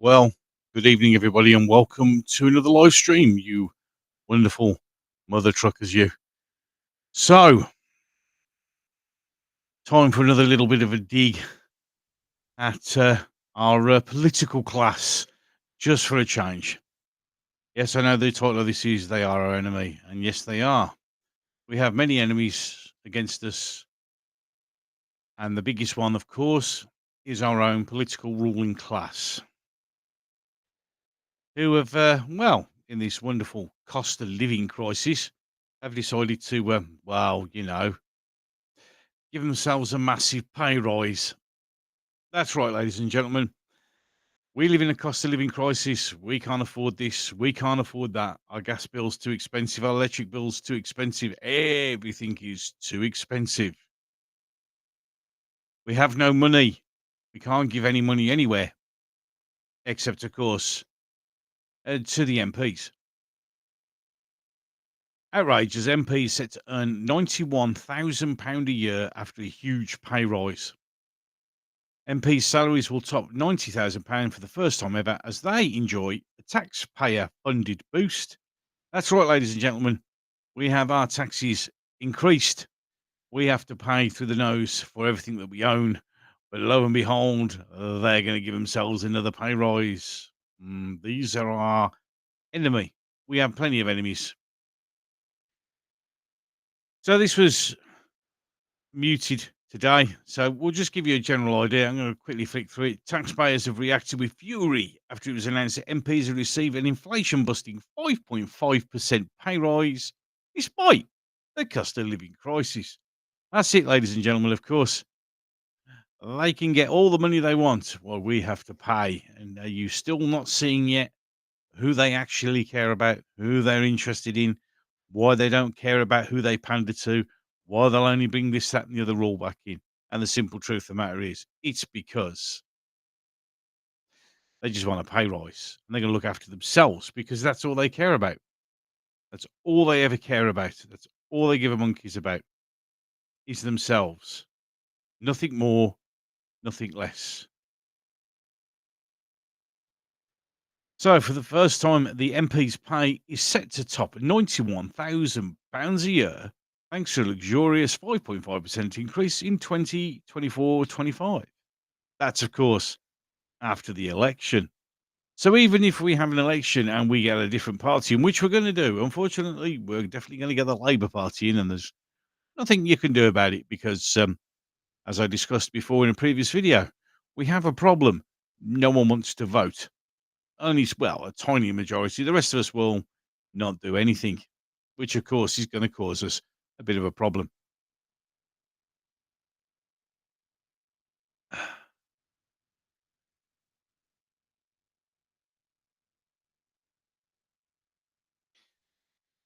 Well, good evening, everybody, and welcome to another live stream, you wonderful mother truckers, you. So, time for another little bit of a dig at our political class, just for a change. Yes, I know the title of this is They Are Our Enemy, and yes, they are. We have many enemies against us, and the biggest one, of course, is our own political ruling class, who have, in this wonderful cost of living crisis, have decided to, give themselves a massive pay rise. That's right, ladies and gentlemen. We live in a cost of living crisis. We can't afford this. We can't afford that. Our gas bill's too expensive. Our electric bill's too expensive. Everything is too expensive. We have no money. We can't give any money anywhere, except, of course, to the MPs. Outrageous. MPs set to earn £91,000 a year after a huge pay rise. MPs' salaries will top £90,000 for the first time ever as they enjoy a taxpayer-funded boost. That's right, ladies and gentlemen. We have our taxes increased. We have to pay through the nose for everything that we own. But lo and behold, they're going to give themselves another pay rise. These are our enemy. We have plenty of enemies. So this was muted today, so we'll just give you a general idea. I'm going to quickly flick through it. Taxpayers have reacted with fury after it was announced that MPs have received an inflation-busting 5.5% pay rise despite the cost of living crisis. That's it, ladies and gentlemen. Of course, they can get all the money they want while we have to pay. And are you still not seeing yet who they actually care about, who they're interested in, why they don't care about who they pander to, why they'll only bring this, that, and the other rule back in? And the simple truth of the matter is, it's because they just want a pay rise and they're going to look after themselves because that's all they care about. That's all they ever care about. That's all they give a monkeys about is themselves. Nothing more, nothing less. So, for the first time, the MP's pay is set to top £91,000 a year, thanks to a luxurious 5.5% increase in 2024-25. That's, of course, after the election. So even if we have an election and we get a different party, in which we're going to do, unfortunately, we're definitely going to get the Labour Party in, and there's nothing you can do about it because, as I discussed before in a previous video, we have a problem. No one wants to vote. Only, a tiny majority. The rest of us will not do anything, which, of course, is going to cause us a bit of a problem.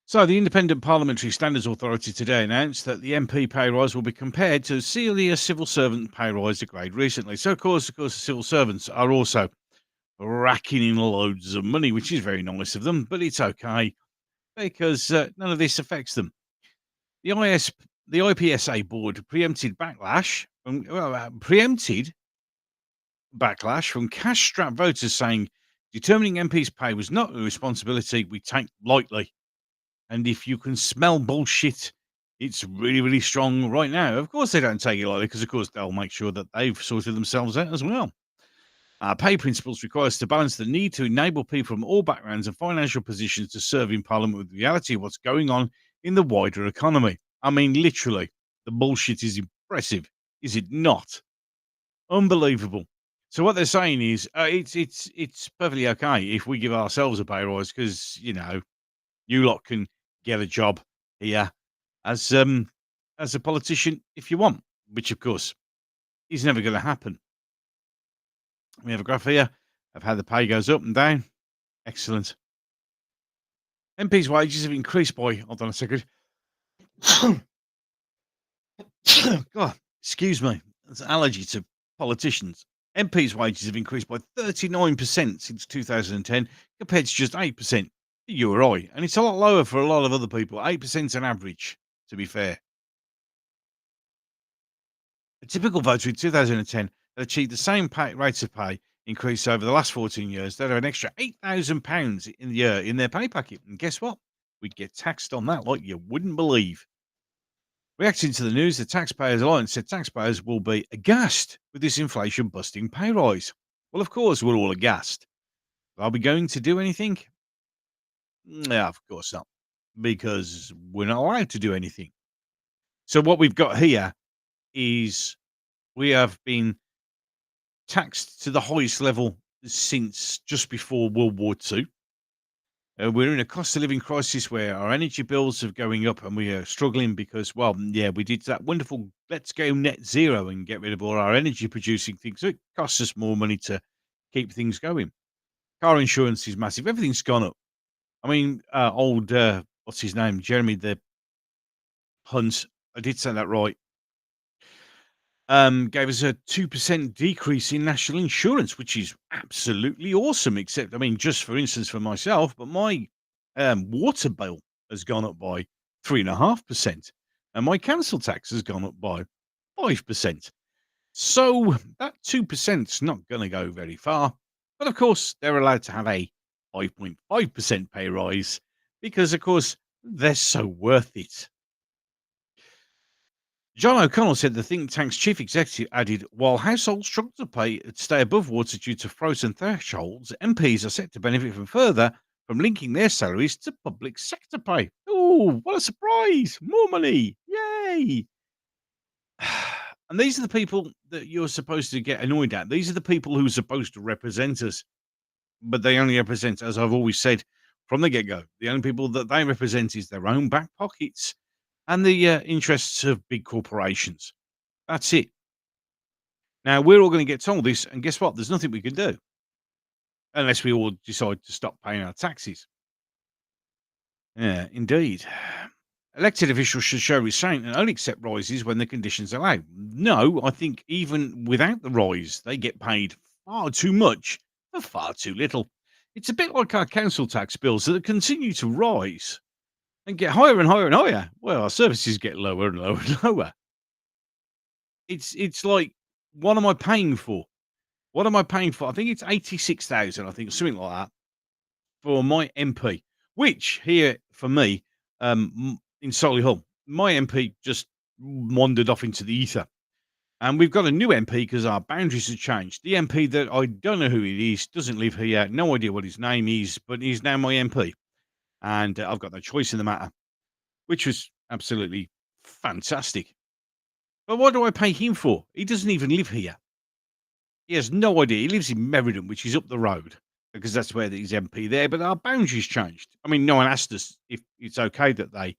So, the Independent Parliamentary Standards Authority today announced that the MP pay rise will be compared to a civil servant pay rise agreed recently. So, of course, the civil servants are also racking in loads of money, which is very nice of them, but it's okay because none of this affects them. The IPSA board preempted backlash from cash-strapped voters saying determining MPs' pay was not a responsibility we take lightly. And if you can smell bullshit, it's really, really strong right now. Of course, they don't take it lightly because, of course, they'll make sure that they've sorted themselves out as well. Pay principles require us to balance the need to enable people from all backgrounds and financial positions to serve in Parliament with the reality of what's going on in the wider economy. I mean, literally, the bullshit is impressive, is it not? Unbelievable. So what they're saying is, it's perfectly okay if we give ourselves a pay rise because you lot can get a job here as a politician if you want, which of course is never going to happen. We have a graph here of how the pay goes up and down. Excellent. MPs' wages have increased by, hold on a second. God, excuse me. It's an allergy to politicians. MPs' wages have increased by 39% since 2010, compared to just 8% you or I. And it's a lot lower for a lot of other people. 8% is an average, to be fair. A typical voter in 2010 had achieved the same rates of pay increase over the last 14 years, they'd have an extra £8,000 in the year in their pay packet. And guess what? We'd get taxed on that like you wouldn't believe. Reacting to the news, the Taxpayers Alliance said taxpayers will be aghast with this inflation busting pay rise. Well, of course, we're all aghast. Are we going to do anything? No, of course not, because we're not allowed to do anything. So, what we've got here is we have been taxed to the highest level since just before World War II. We're in a cost of living crisis where our energy bills are going up and we are struggling because, well, yeah, we did that wonderful let's go net zero and get rid of all our energy producing things. So it costs us more money to keep things going. Car insurance is massive. Everything's gone up. I mean, what's his name? Jeremy the Hunt. I did say that right. Gave us a 2% decrease in national insurance, which is absolutely awesome. Except, I mean, just for instance, for myself, but my water bill has gone up by 3.5%, and my council tax has gone up by 5%. So that 2% is not going to go very far. But of course, they're allowed to have a 5.5% pay rise because, of course, they're so worth it. John O'Connell said the think tank's chief executive added, while households struggle to stay above water due to frozen thresholds, MPs are set to benefit from linking their salaries to public sector pay. Oh, what a surprise! More money! Yay! And these are the people that you're supposed to get annoyed at. These are the people who are supposed to represent us, but they only represent, as I've always said from the get-go, the only people that they represent is their own back pockets and the interests of big corporations. That's it. Now, we're all going to get told this, and guess what? There's nothing we can do unless we all decide to stop paying our taxes. Yeah, indeed. Elected officials should show restraint and only accept rises when the conditions allow. No, I think even without the rise, they get paid far too much for far too little. It's a bit like our council tax bills that continue to rise and get higher and higher and higher. Well, our services get lower and lower and lower. It's like, what am I paying for? What am I paying for? I think it's 86,000, I think, something like that, for my MP, which here for me, in Solihull, my MP just wandered off into the ether. And we've got a new MP because our boundaries have changed. The MP that I don't know who he is, doesn't live here, no idea what his name is, but he's now my MP. And I've got no choice in the matter, which was absolutely fantastic. But what do I pay him for? He doesn't even live here. He has no idea. He lives in Meriden, which is up the road, because that's where he's MP there. But our boundaries changed. I mean, no one asked us if it's okay that they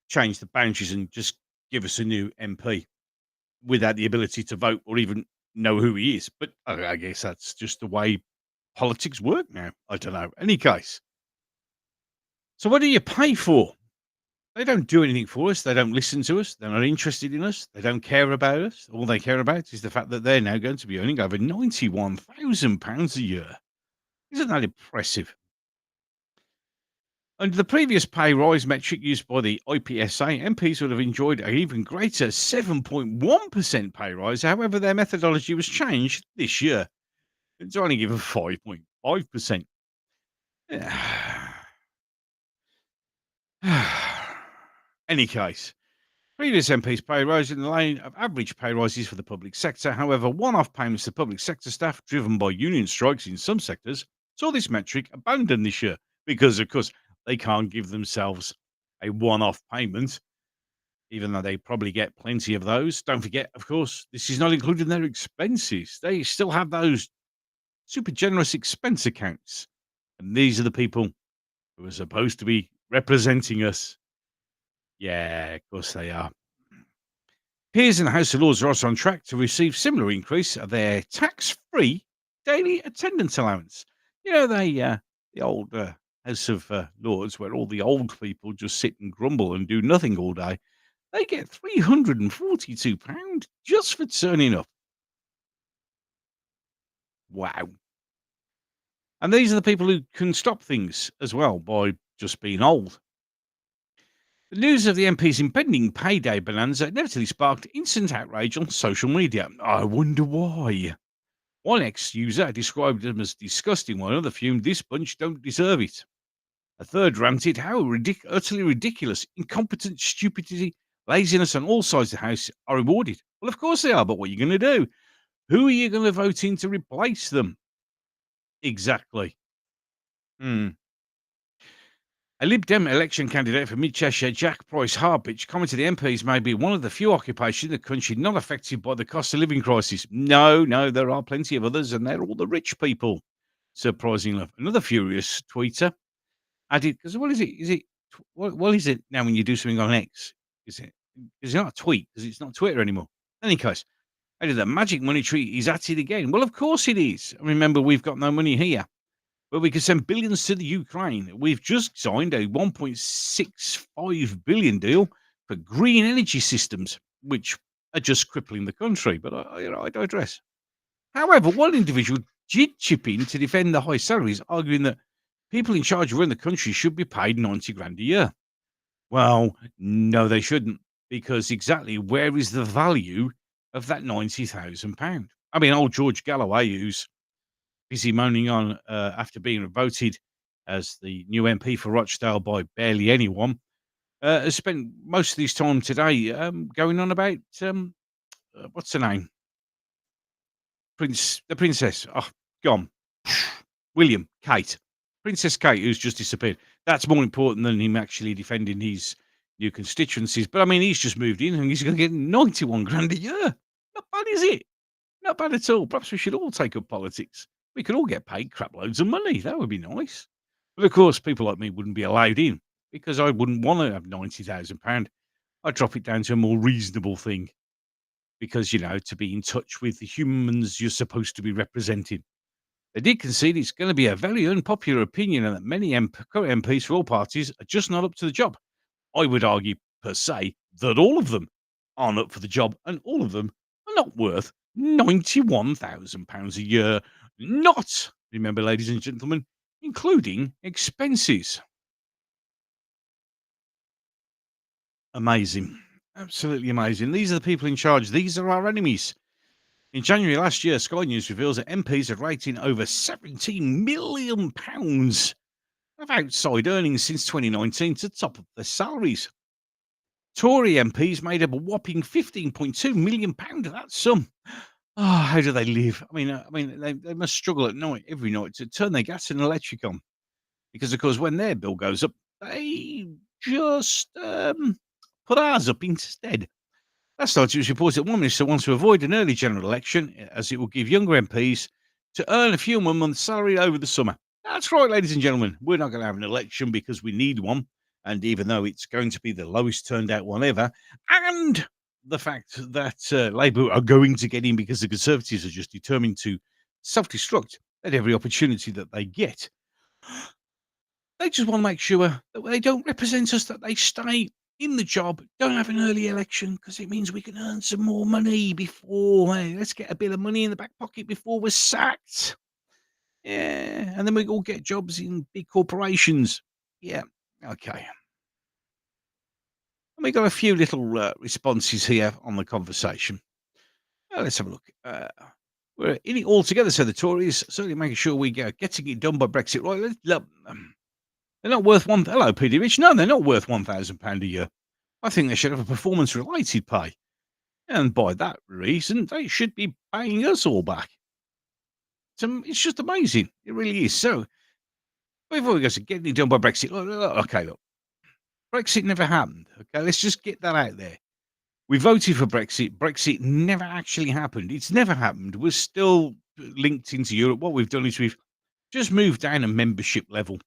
change the boundaries and just give us a new MP without the ability to vote or even know who he is. But I guess that's just the way politics work now. I don't know. Any case. So what do you pay for? They don't do anything for us. They don't listen to us. They're not interested in us. They don't care about us. All they care about is the fact that they're now going to be earning over £91,000 a year. Isn't that impressive? Under the previous pay rise metric used by the IPSA, MPs would have enjoyed an even greater 7.1% pay rise. However, their methodology was changed this year. It's only given 5.5%. Any case, previous MPs' pay rise in the lane of average pay rises for the public sector. However, one-off payments to public sector staff, driven by union strikes in some sectors, saw this metric abandoned this year because, of course, they can't give themselves a one-off payment, even though they probably get plenty of those. Don't forget, of course, this is not including their expenses. They still have those super generous expense accounts. And these are the people who are supposed to be representing us. Yeah, of course they are. Peers in the House of Lords are also on track to receive similar increase of their tax-free daily attendance allowance. You know, the old House of Lords, where all the old people just sit and grumble and do nothing all day, they get £342 just for turning up. Wow. And these are the people who can stop things as well by just being old. The news of the MP's impending payday bonanza inevitably sparked instant outrage on social media. I wonder why. One ex-user described them as disgusting, while another fumed, "This bunch don't deserve it." A third ranted, "How utterly ridiculous, incompetent stupidity, laziness on all sides of the house are rewarded." Well, of course they are, but what are you going to do? Who are you going to vote in to replace them? Exactly. Hmm. A Lib Dem election candidate for Mid Cheshire, Jack Price Harpitch, commented the MPs may be one of the few occupations in the country not affected by the cost of living crisis. No, no, there are plenty of others, and they're all the rich people. Surprisingly enough. Another furious tweeter added, because what is it? What is it now when you do something on X? Is it? It's not a tweet because it's not Twitter anymore. In any case, added the magic money tree is at it again. Well, of course it is. Remember, we've got no money here, but we can send billions to the Ukraine. We've just signed a 1.65 billion deal for green energy systems, which are just crippling the country. But I digress. However, one individual did chip in to defend the high salaries, arguing that people in charge around the country should be paid 90 grand a year. Well, no, they shouldn't, because exactly where is the value of that £90,000? I mean, old George Galloway, who's busy moaning on after being voted as the new MP for Rochdale by barely anyone, has spent most of his time today going on about what's her name? The princess. Oh, gone. William, Kate. Princess Kate, who's just disappeared. That's more important than him actually defending his new constituencies. But I mean, he's just moved in and he's going to get 91 grand a year. Not bad, is it? Not bad at all. Perhaps we should all take up politics. We could all get paid crap loads of money. That would be nice. But of course, people like me wouldn't be allowed in because I wouldn't want to have £90,000. I'd drop it down to a more reasonable thing because, to be in touch with the humans you're supposed to be representing. They did concede it's going to be a very unpopular opinion and that many current MPs for all parties are just not up to the job. I would argue, per se, that all of them aren't up for the job and all of them are not worth £91,000 a year. Not, remember, ladies and gentlemen, including expenses. Amazing. Absolutely amazing. These are the people in charge. These are our enemies. In January last year, Sky News reveals that MPs are rating over £17 million of outside earnings since 2019 to top up their salaries. Tory MPs made up a whopping £15.2 million of that sum. Oh, how do they live? I mean, they must struggle at night, every night, to turn their gas and electric on. Because, of course, when their bill goes up, they just put ours up instead. Last night, it was reported that one minister wants to avoid an early general election as it will give younger MPs to earn a few more months' salary over the summer. That's right, ladies and gentlemen. We're not going to have an election because we need one. And even though it's going to be the lowest turned out one ever, and the fact that Labour are going to get in because the Conservatives are just determined to self-destruct at every opportunity that they get, they just want to make sure that they don't represent us, that they stay in the job, don't have an early election because it means we can earn some more money before. Hey, let's get a bit of money in the back pocket before we're sacked. Yeah, and then we all get jobs in big corporations. Yeah, okay. And we got a few little responses here on the conversation. Let's have a look. We're in it all together, said the Tories, certainly making sure we get getting it done by Brexit. Right, they're not worth one. Hello, PD Rich. No, they're not worth £1,000 a year. I think they should have a performance-related pay, and by that reason, they should be paying us all back. It's just amazing. It really is. So, before we go to getting it done by Brexit, look, Brexit never happened. Okay, let's just get that out there. We voted for Brexit. Brexit never actually happened. It's never happened. We're still linked into Europe. What we've done is we've just moved down a membership level.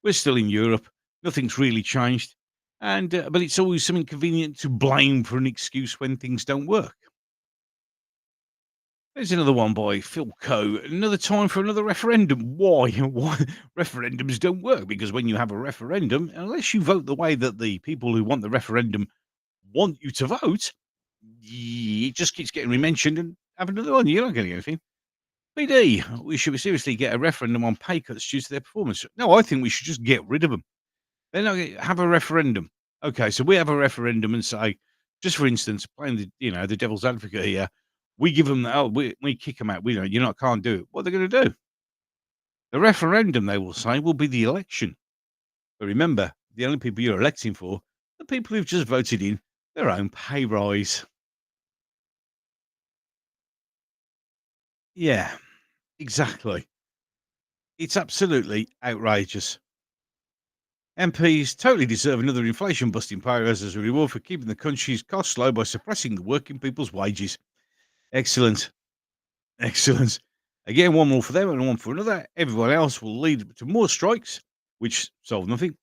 We're still in Europe. Nothing's really changed. And but it's always something convenient to blame for an excuse when things don't work. There's another one by Phil Coe. Another time for another referendum. Why? Why referendums don't work? Because when you have a referendum, unless you vote the way that the people who want the referendum want you to vote, it just keeps getting re-mentioned and have another one. You're not getting anything. BD, we should seriously get a referendum on pay cuts due to their performance. No, I think we should just get rid of them. Then have a referendum. Okay, so we have a referendum and say, just for instance, playing the devil's advocate here, We give them the, "Oh, we kick them out. We don't, you not can't do it." What are they gonna do? The referendum, they will say, will be the election. But remember, the only people you're electing for, the people who've just voted in their own pay rise. Yeah, exactly. It's absolutely outrageous. MPs totally deserve another inflation busting pay rise as a reward for keeping the country's costs low by suppressing the working people's wages. Excellent. Excellent. Again, one more for them and one for another. Everyone else will lead to more strikes, which solve nothing,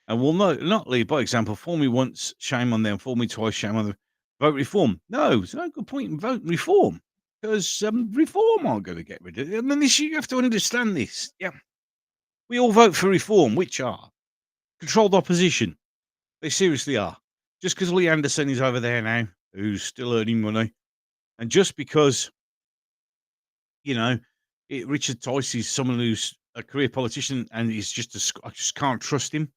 and will not lead by example. Fool me once, shame on them. Fool me twice, shame on them. Vote reform. No, there's no good point in voting reform because reform aren't going to get rid of it. I mean, you have to understand this. Yeah, we all vote for reform, which are controlled opposition. They seriously are. Just because Lee Anderson is over there now, who's still earning money, and just because you know, Richard Tice is someone who's a career politician and he's I just can't trust him.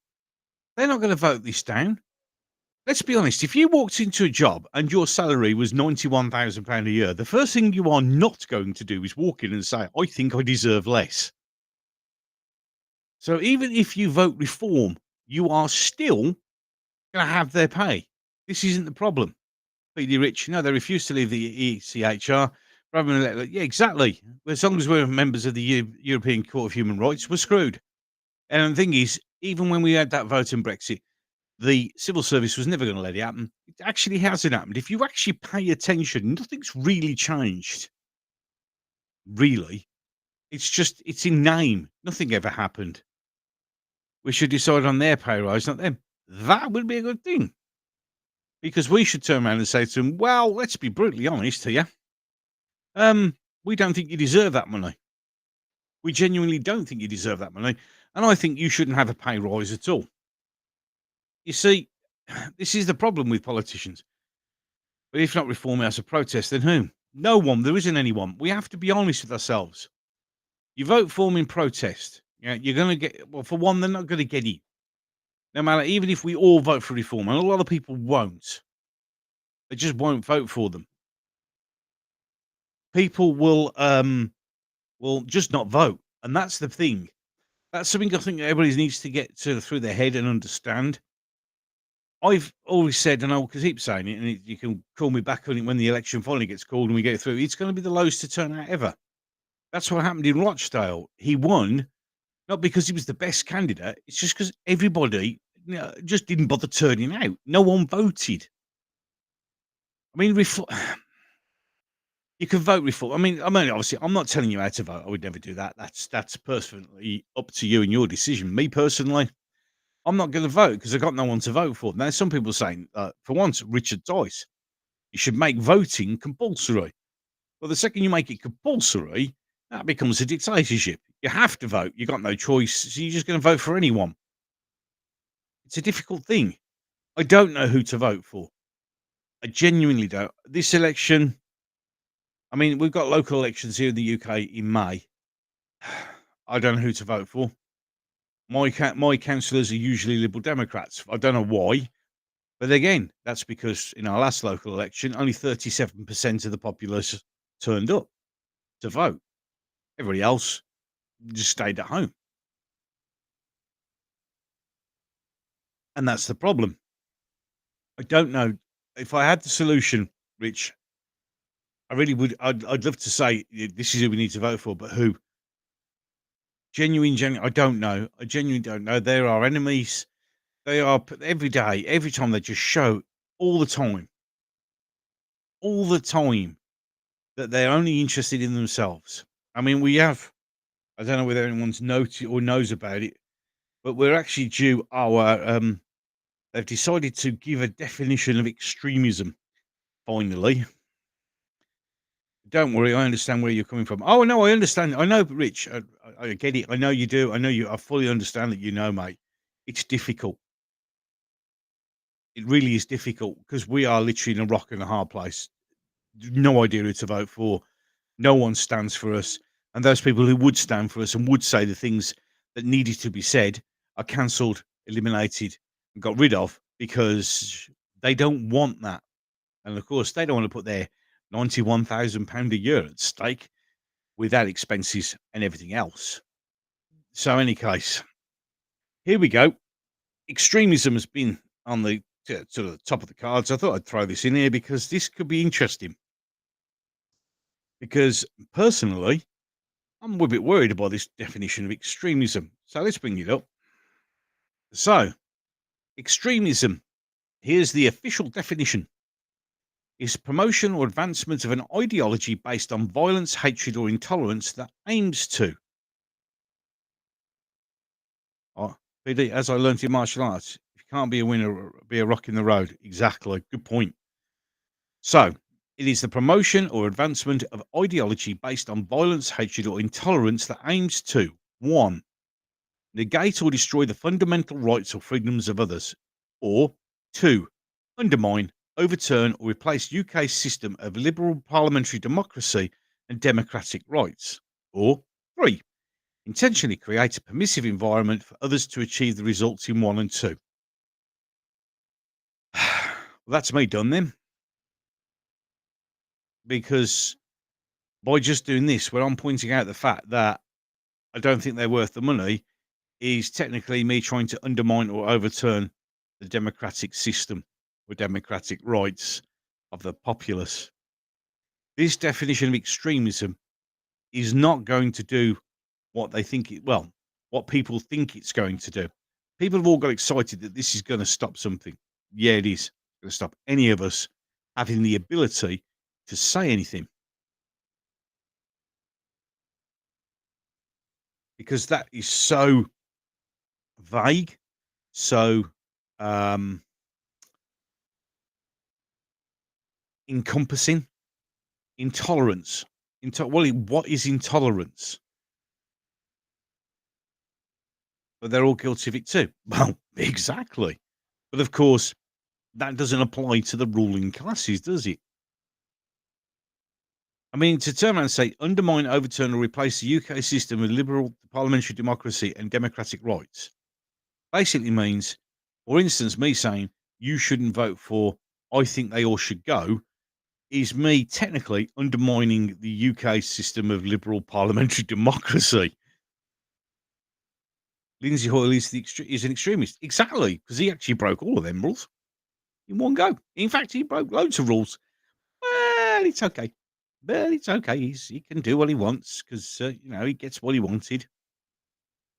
They're not going to vote this down. Let's be honest. If you walked into a job and your salary was £91,000 a year, the first thing you are not going to do is walk in and say, "I think I deserve less." So even if you vote reform, you are still going to have their pay. This isn't the problem. PD Rich, no, they refuse to leave the ECHR. Rather than yeah, exactly. As long as we're members of the European Court of Human Rights, we're screwed. And the thing is, even when we had that vote in Brexit, the civil service was never going to let it happen. It actually hasn't happened. If you actually pay attention, nothing's really changed. Really. It's in name. Nothing ever happened. We should decide on their pay rise, not them. That would be a good thing. Because we should turn around and say to them, well, let's be brutally honest here. We don't think you deserve that money. We genuinely don't think you deserve that money. And I think you shouldn't have a pay rise at all. You see, this is the problem with politicians. But if not Reform House of Protest, then whom? No one. There isn't anyone. We have to be honest with ourselves. You vote for them in protest. Yeah, you're going to get, well, for one, they're not going to get it. No matter, even if we all vote for reform, and a lot of people won't. They just won't vote for them. People will just not vote. And that's the thing. That's something I think everybody needs to get through their head and understand. I've always said, and I'll keep saying it, and you can call me back on it when the election finally gets called and we get through, it's going to be the lowest to turnout ever. That's what happened in Rochdale. He won, not because he was the best candidate, it's just because everybody just didn't bother turning out. No one voted. I mean, you can vote reform. I mean, obviously, I'm not telling you how to vote. I would never do that. That's personally up to you and your decision. Me personally, I'm not going to vote because I've got no one to vote for. Now, some people are saying, for once, Richard Tice, you should make voting compulsory. Well, the second you make it compulsory, that becomes a dictatorship. You have to vote. You've got no choice. So you're just going to vote for anyone. It's a difficult thing. I don't know who to vote for. I genuinely don't. This election, I mean, we've got local elections here in the UK in May. I don't know who to vote for. My councillors are usually Liberal Democrats. I don't know why. But again, that's because in our last local election, only 37% of the populace turned up to vote. Everybody else just stayed at home. And that's the problem. I don't know. If I had the solution, Rich, I really would. I'd love to say this is who we need to vote for, but who? Genuine. I don't know. I genuinely don't know. They're our enemies. They are every day, every time they just show all the time that they're only interested in themselves. I mean, we have, I don't know whether anyone's noticed or knows about it, but we're actually due our, they've decided to give a definition of extremism, finally. Don't worry, I understand where you're coming from. Oh, no, I understand. I know, Rich, I get it. I know you do. I fully understand that you know, mate. It's difficult. It really is difficult because we are literally in a rock and a hard place. No idea who to vote for. No one stands for us. And those people who would stand for us and would say the things that needed to be said are cancelled, eliminated, and got rid of because they don't want that. And of course, they don't want to put their £91,000 a year at stake without expenses and everything else. So, any case, here we go. Extremism has been on the sort of the top of the cards. I thought I'd throw this in here because this could be interesting. Because personally, I'm a bit worried about this definition of extremism. So let's bring it up. So, extremism, here's the official definition, is promotion or advancement of an ideology based on violence, hatred, or intolerance that aims to. PD, as I learned in martial arts, if you can't be a winner, be a rock in the road. Exactly. Good point. So, it is the promotion or advancement of ideology based on violence, hatred, or intolerance that aims to 1. Negate or destroy the fundamental rights or freedoms of others, or 2. Undermine, overturn, or replace UK's system of liberal parliamentary democracy and democratic rights, or 3. Intentionally create a permissive environment for others to achieve the results in 1 and 2. Well, that's me done then. Because by just doing this, where I'm pointing out the fact that I don't think they're worth the money, is technically me trying to undermine or overturn the democratic system or democratic rights of the populace. This definition of extremism is not going to do what they think what people think it's going to do. People have all got excited that this is going to stop something. Yeah, it is going to stop any of us having the ability to say anything. Because that is so vague, so encompassing. Intolerance. What is intolerance? But they're all guilty of it too. Well, exactly. But of course, that doesn't apply to the ruling classes, does it? I mean, to turn around and say undermine, overturn, or replace the UK system with liberal parliamentary democracy and democratic rights basically means, for instance, me saying you shouldn't vote for I think they all should go is me technically undermining the UK system of liberal parliamentary democracy. Lindsay Hoyle is an extremist. Exactly, because he actually broke all of them rules in one go. In fact, he broke loads of rules. Well, it's okay. But it's okay. He can do what he wants because, he gets what he wanted.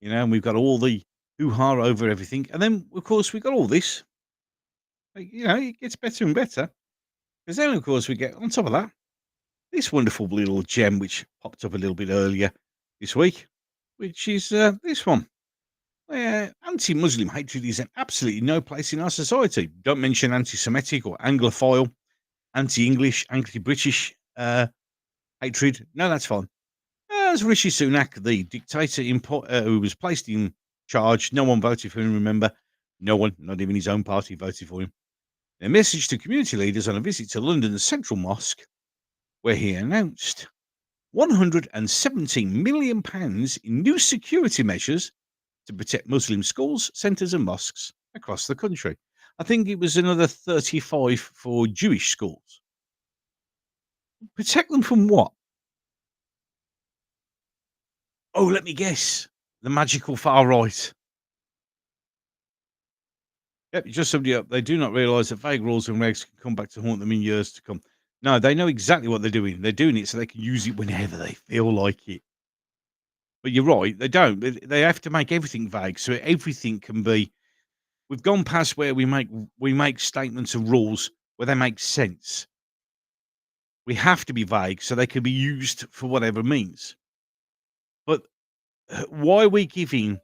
And we've got all the hoo-ha over everything. And then, of course, we've got all this. It gets better and better. Because then, of course, we get, on top of that, this wonderful little gem which popped up a little bit earlier this week, which is this one. Where anti-Muslim hatred is in absolutely no place in our society. Don't mention anti-Semitic or Anglophile, anti-English, anti-British hatred. No, that's fine. As Rishi Sunak, the dictator who was placed in charge, no one voted for him, remember? No one, not even his own party, voted for him. A message to community leaders on a visit to London's Central Mosque, where he announced £117 million in new security measures to protect Muslim schools, centres, and mosques across the country. I think it was another 35 for Jewish schools. Protect them from what? Oh, let me guess. The magical far right. Yep, just somebody up. They do not realise that vague rules and regs can come back to haunt them in years to come. No, they know exactly what they're doing. They're doing it so they can use it whenever they feel like it. But you're right, they don't. They have to make everything vague so everything can be. We've gone past where we make statements and rules where they make sense. We have to be vague so they can be used for whatever means. But why are we giving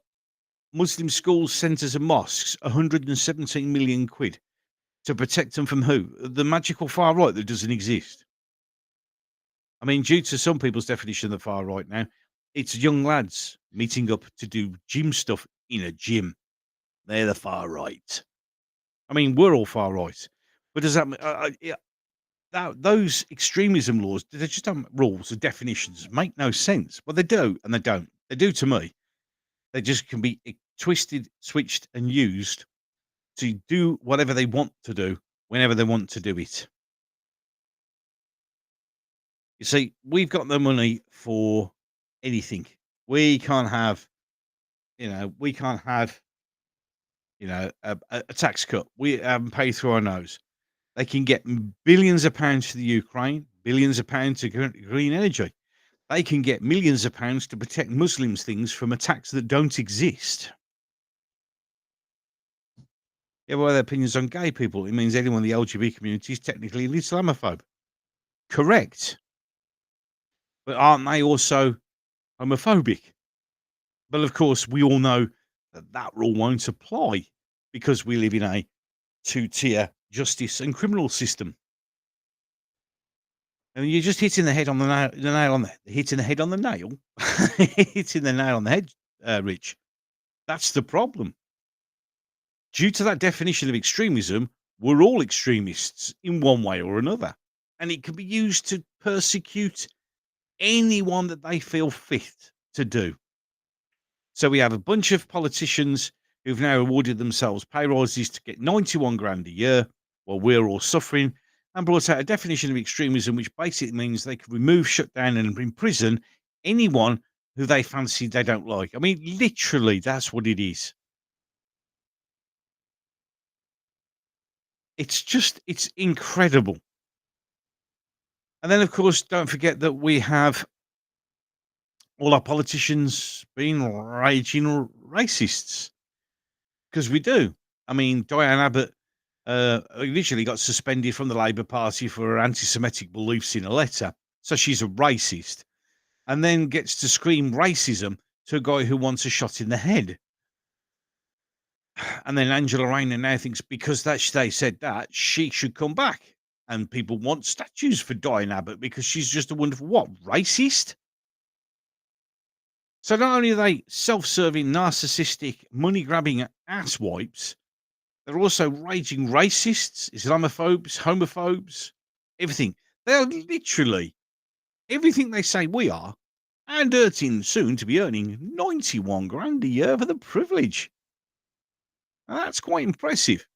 Muslim schools, centres, and mosques 117 million quid to protect them from who? The magical far right that doesn't exist. I mean, due to some people's definition of the far right now, it's young lads meeting up to do gym stuff in a gym. They're the far right. I mean, we're all far right, but does that those extremism laws? They just don't rules or definitions make no sense. Well, they do, and they don't. They do to me. They just can be twisted, switched, and used to do whatever they want to do whenever they want to do it. You see, we've got the money for anything. We can't have, we can't have, a tax cut. We haven't paid through our nose. They can get billions of pounds to the Ukraine, billions of pounds to green energy. They can get millions of pounds to protect Muslims things from attacks that don't exist. Yeah, well, their opinions on gay people. It means anyone in the LGBT community is technically an Islamophobe. Correct. But aren't they also homophobic? But of course, we all know that that rule won't apply because we live in a two-tier justice and criminal system. And you're just hitting the head on the nail on the hitting the head on the nail, hitting the nail on the head, Rich. That's the problem. Due to that definition of extremism, we're all extremists in one way or another, and it can be used to persecute anyone that they feel fit to do. So we have a bunch of politicians who've now awarded themselves pay rises to get 91 grand a year while we're all suffering, and brought out a definition of extremism which basically means they can remove, shut down, and imprison anyone who they fancy they don't like. I mean, literally, that's what it is. It's incredible. And then, of course, don't forget that we have all our politicians being raging racists, because we do. I mean, Diane Abbott initially got suspended from the Labour Party for her anti-Semitic beliefs in a letter, so she's a racist, and then gets to scream racism to a guy who wants a shot in the head. And then Angela Rayner now thinks because that they said that, she should come back. And people want statues for Diane Abbott because she's just a wonderful what? Racist? So not only are they self-serving, narcissistic, money-grabbing asswipes, they're also raging racists, Islamophobes, homophobes, everything. They're literally everything they say we are, and soon to be earning 91 grand a year for the privilege. Now, that's quite impressive.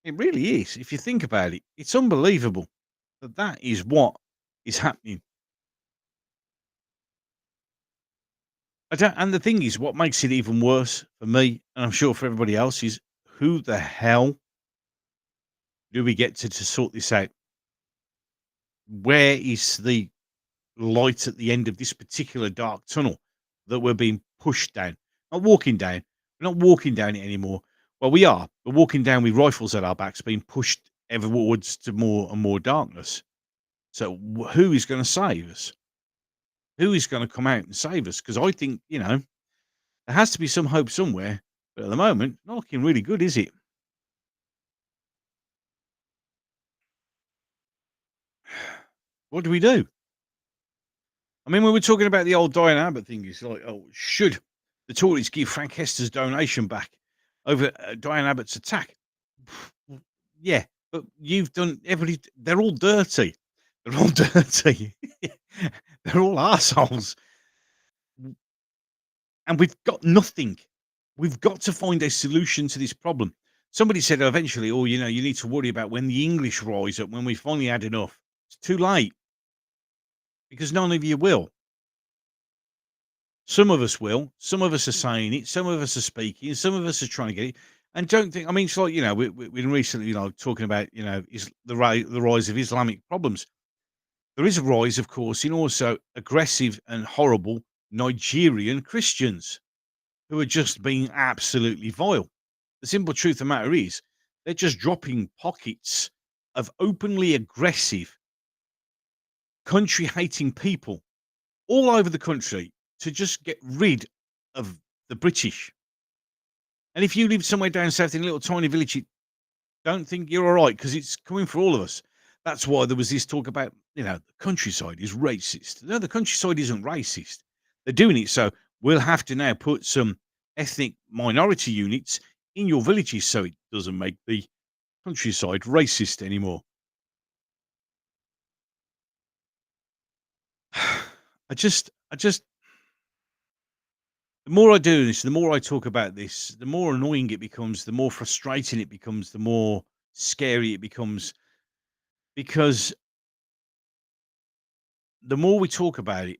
It really is. If you think about it, it's unbelievable that that is what is happening. And the thing is, what makes it even worse for me, and I'm sure for everybody else, is who the hell do we get to sort this out? Where is the light at the end of this particular dark tunnel that we're being pushed down? Not walking down. We're not walking down it anymore. Well, we are. We're walking down with rifles at our backs, being pushed everwards to more and more darkness. So, who is going to save us? Who is going to come out and save us? Because I think, there has to be some hope somewhere. But at the moment, not looking really good, is it? What do we do? I mean, when we're talking about the old Diane Abbott thing, it's like, oh, should the Tories give Frank Hester's donation back over Diane Abbott's attack? Yeah, but you've done they're all dirty. They're all dirty. They're all assholes. And we've got nothing. We've got to find a solution to this problem. Somebody said eventually, oh, you need to worry about when the English rise up, when we finally had enough. It's too late because none of you will. Some of us will. Some of us are saying it. Some of us are speaking. Some of us are trying to get it. And don't think. I mean, it's like we've been recently, talking about is the rise of Islamic problems. There is a rise, of course, in also aggressive and horrible Nigerian Christians who are just being absolutely vile. The simple truth of the matter is, they're just dropping pockets of openly aggressive, country hating people all over the country to just get rid of the British. And if you live somewhere down south in a little tiny village, don't think you're all right because it's coming for all of us. That's why there was this talk about, the countryside is racist. No, the countryside isn't racist. They're doing it so we'll have to now put some ethnic minority units in your villages so it doesn't make the countryside racist anymore. I just the more I do this, the more I talk about this, the more annoying it becomes, the more frustrating it becomes, the more scary it becomes because the more we talk about it,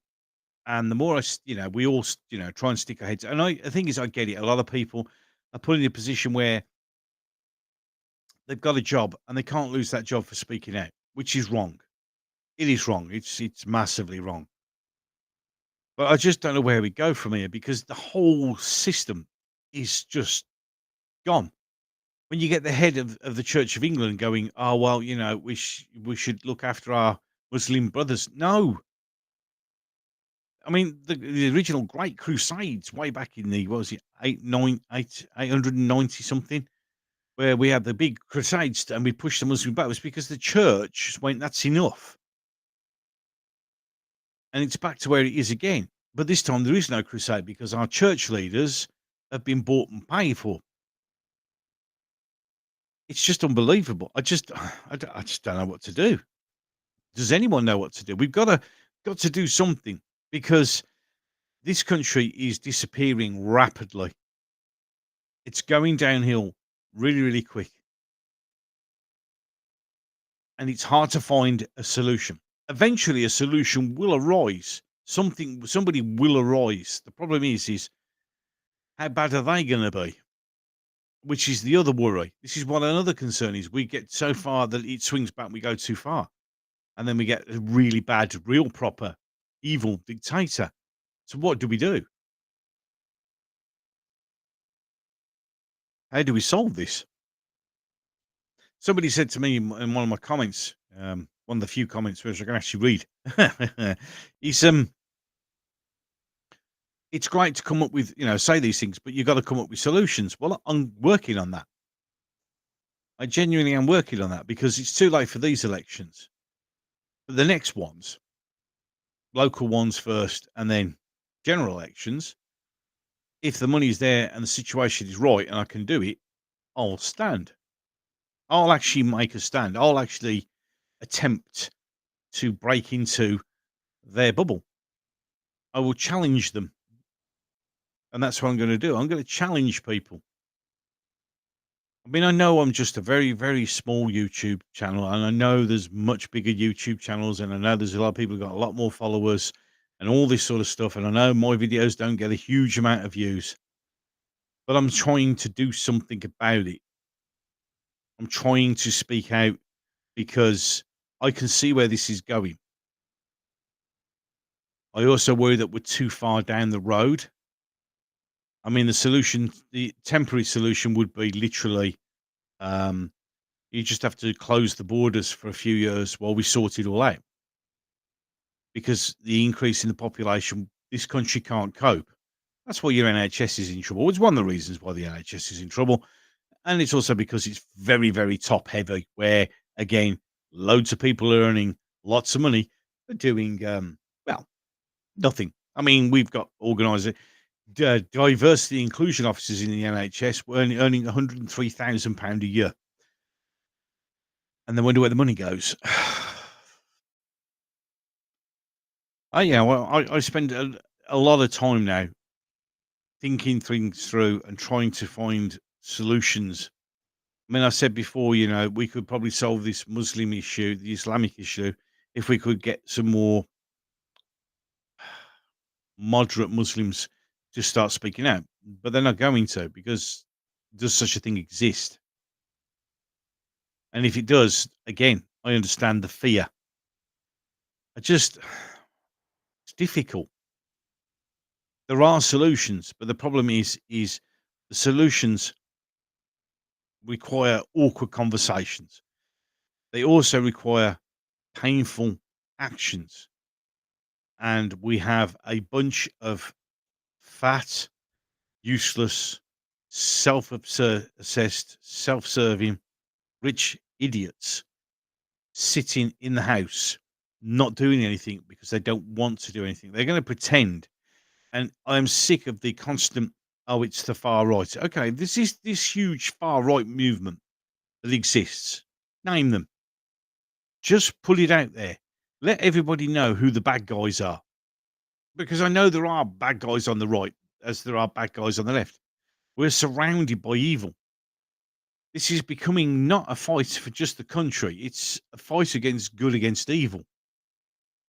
and the more we all, try and stick our heads. And the thing is, I get it. A lot of people are put in a position where they've got a job and they can't lose that job for speaking out, which is wrong. It is wrong. It's massively wrong. But I just don't know where we go from here because the whole system is just gone. When you get the head of the Church of England going, "Oh, well, we should look after our Muslim brothers." No. I mean, the original Great Crusades way back in the what was it, 890 something, where we had the big crusades and we pushed the Muslim back was because the church went, "That's enough." And it's back to where it is again. But this time there is no crusade because our church leaders have been bought and paid for. It's just unbelievable. I just don't know what to do. Does anyone know what to do? We've got to do something because this country is disappearing rapidly. It's going downhill really, really quick, and it's hard to find a solution. Eventually, a solution will arise. Somebody will arise. The problem is how bad are they going to be? Which is the other worry. This is what another concern is. We get so far that it swings back. We go too far, and then we get a really bad, real proper evil dictator. So what do we do? How do we solve this? Somebody said to me in one of my comments, one of the few comments which I can actually read, he's it's great to come up with, say these things, but you've got to come up with solutions. Well, I'm working on that. I genuinely am working on that because it's too late for these elections. But the next ones, local ones first, and then general elections, if the money's there and the situation is right and I can do it, I'll stand. I'll actually make a stand. I'll actually attempt to break into their bubble. I will challenge them. And that's what I'm going to do. I'm going to challenge people. I mean, I know I'm just a very, very small YouTube channel, and I know there's much bigger YouTube channels, and I know there's a lot of people who've got a lot more followers and all this sort of stuff. And I know my videos don't get a huge amount of views, but I'm trying to do something about it. I'm trying to speak out because I can see where this is going. I also worry that we're too far down the road. I mean, the temporary solution would be literally, um, you just have to close the borders for a few years while we sort it all out. Because the increase in the population, this country can't cope. That's why your NHS is in trouble. It's one of the reasons why the NHS is in trouble. And it's also because it's very, very top heavy, where, again, loads of people are earning lots of money, but doing, well, nothing. I mean, we've got organised diversity inclusion officers in the NHS earning £103,000 a year. And then wonder where the money goes. I spend a lot of time now thinking things through and trying to find solutions. I mean, I said before, we could probably solve this Muslim issue, the Islamic issue, if we could get some more moderate Muslims to start speaking out. But they're not going to, because does such a thing exist? And if it does, again, I understand the fear. It's difficult. There are solutions, but the problem is the solutions require awkward conversations. They also require painful actions. And we have a bunch of fat, useless, assessed, self-serving, rich idiots sitting in the house, not doing anything because they don't want to do anything. They're going to pretend. And I'm sick of the constant, oh, it's the far right. Okay, this is this huge far right movement that exists. Name them. Just put it out there. Let everybody know who the bad guys are. Because I know there are bad guys on the right as there are bad guys on the left. We're surrounded by evil. This is becoming not a fight for just the country. It's a fight against good against evil.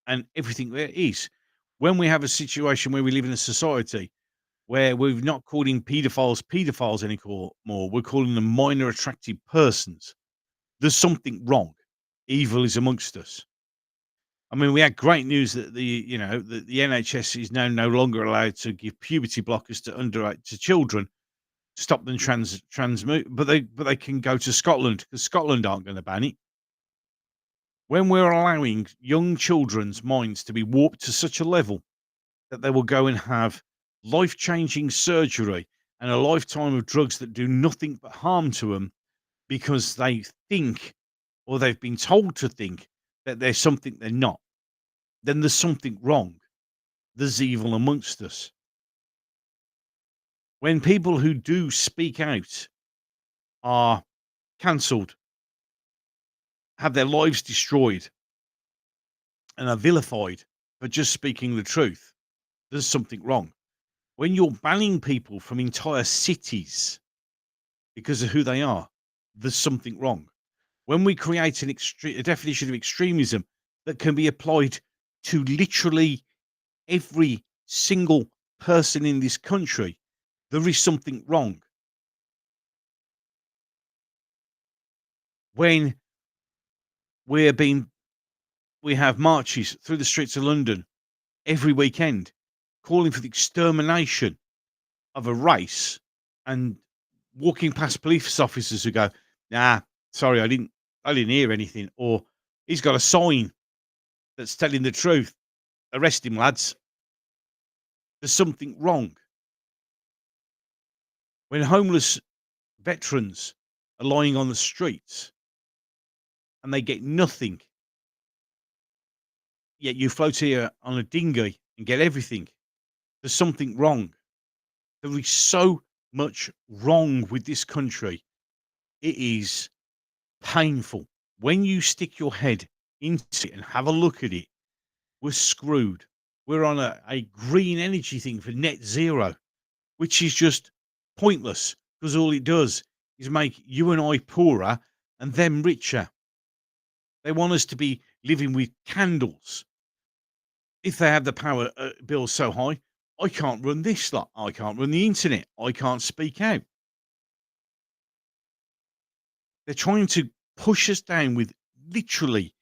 and everything there is. When we have a situation where we live in a society where we're not calling paedophiles anymore, we're calling them minor attracted persons. There's something wrong. Evil is amongst us. I mean, we had great news that the NHS is now no longer allowed to give puberty blockers to children, stop them transmute, but they can go to Scotland because Scotland aren't going to ban it. When we're allowing young children's minds to be warped to such a level that they will go and have life-changing surgery and a lifetime of drugs that do nothing but harm to them because they think, or they've been told to think, that there's something they're not, then there's something wrong. There's evil amongst us. When people who do speak out are cancelled, have their lives destroyed, and are vilified for just speaking the truth, there's something wrong. When you're banning people from entire cities because of who they are, there's something wrong. When we create a definition of extremism that can be applied to literally every single person in this country, there is something wrong. When we have marches through the streets of London every weekend calling for the extermination of a race, and walking past police officers who go, "Nah, sorry, I didn't hear anything," or "He's got a sign that's telling the truth. Arrest him, lads." There's something wrong. When homeless veterans are lying on the streets and they get nothing, yet you float here on a dinghy and get everything, there's something wrong. There is so much wrong with this country. It is painful. When you stick your head into it and have a look at it, we're screwed. We're on a green energy thing for net zero, which is just pointless because all it does is make you and I poorer and them richer. They want us to be living with candles. If they have the power bill so high, I can't run this lot. I can't run the internet. I can't speak out. They're trying to push us down with literally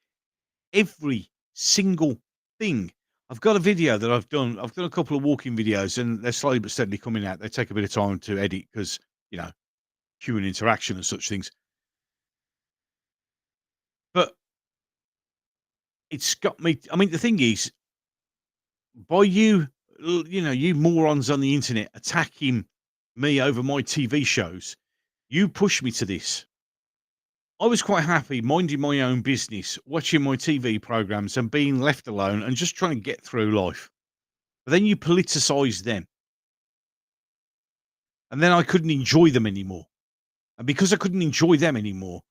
every single thing. I've got a video that I've done. I've done a couple of walking videos, and they're slowly but steadily coming out. They take a bit of time to edit because, human interaction and such things. But it's got me. I mean, the thing is, by you morons on the internet attacking me over my TV shows, you push me to this. I was quite happy minding my own business, watching my TV programs and being left alone and just trying to get through life. But then you politicize them. And then I couldn't enjoy them anymore. And because I couldn't enjoy them anymore,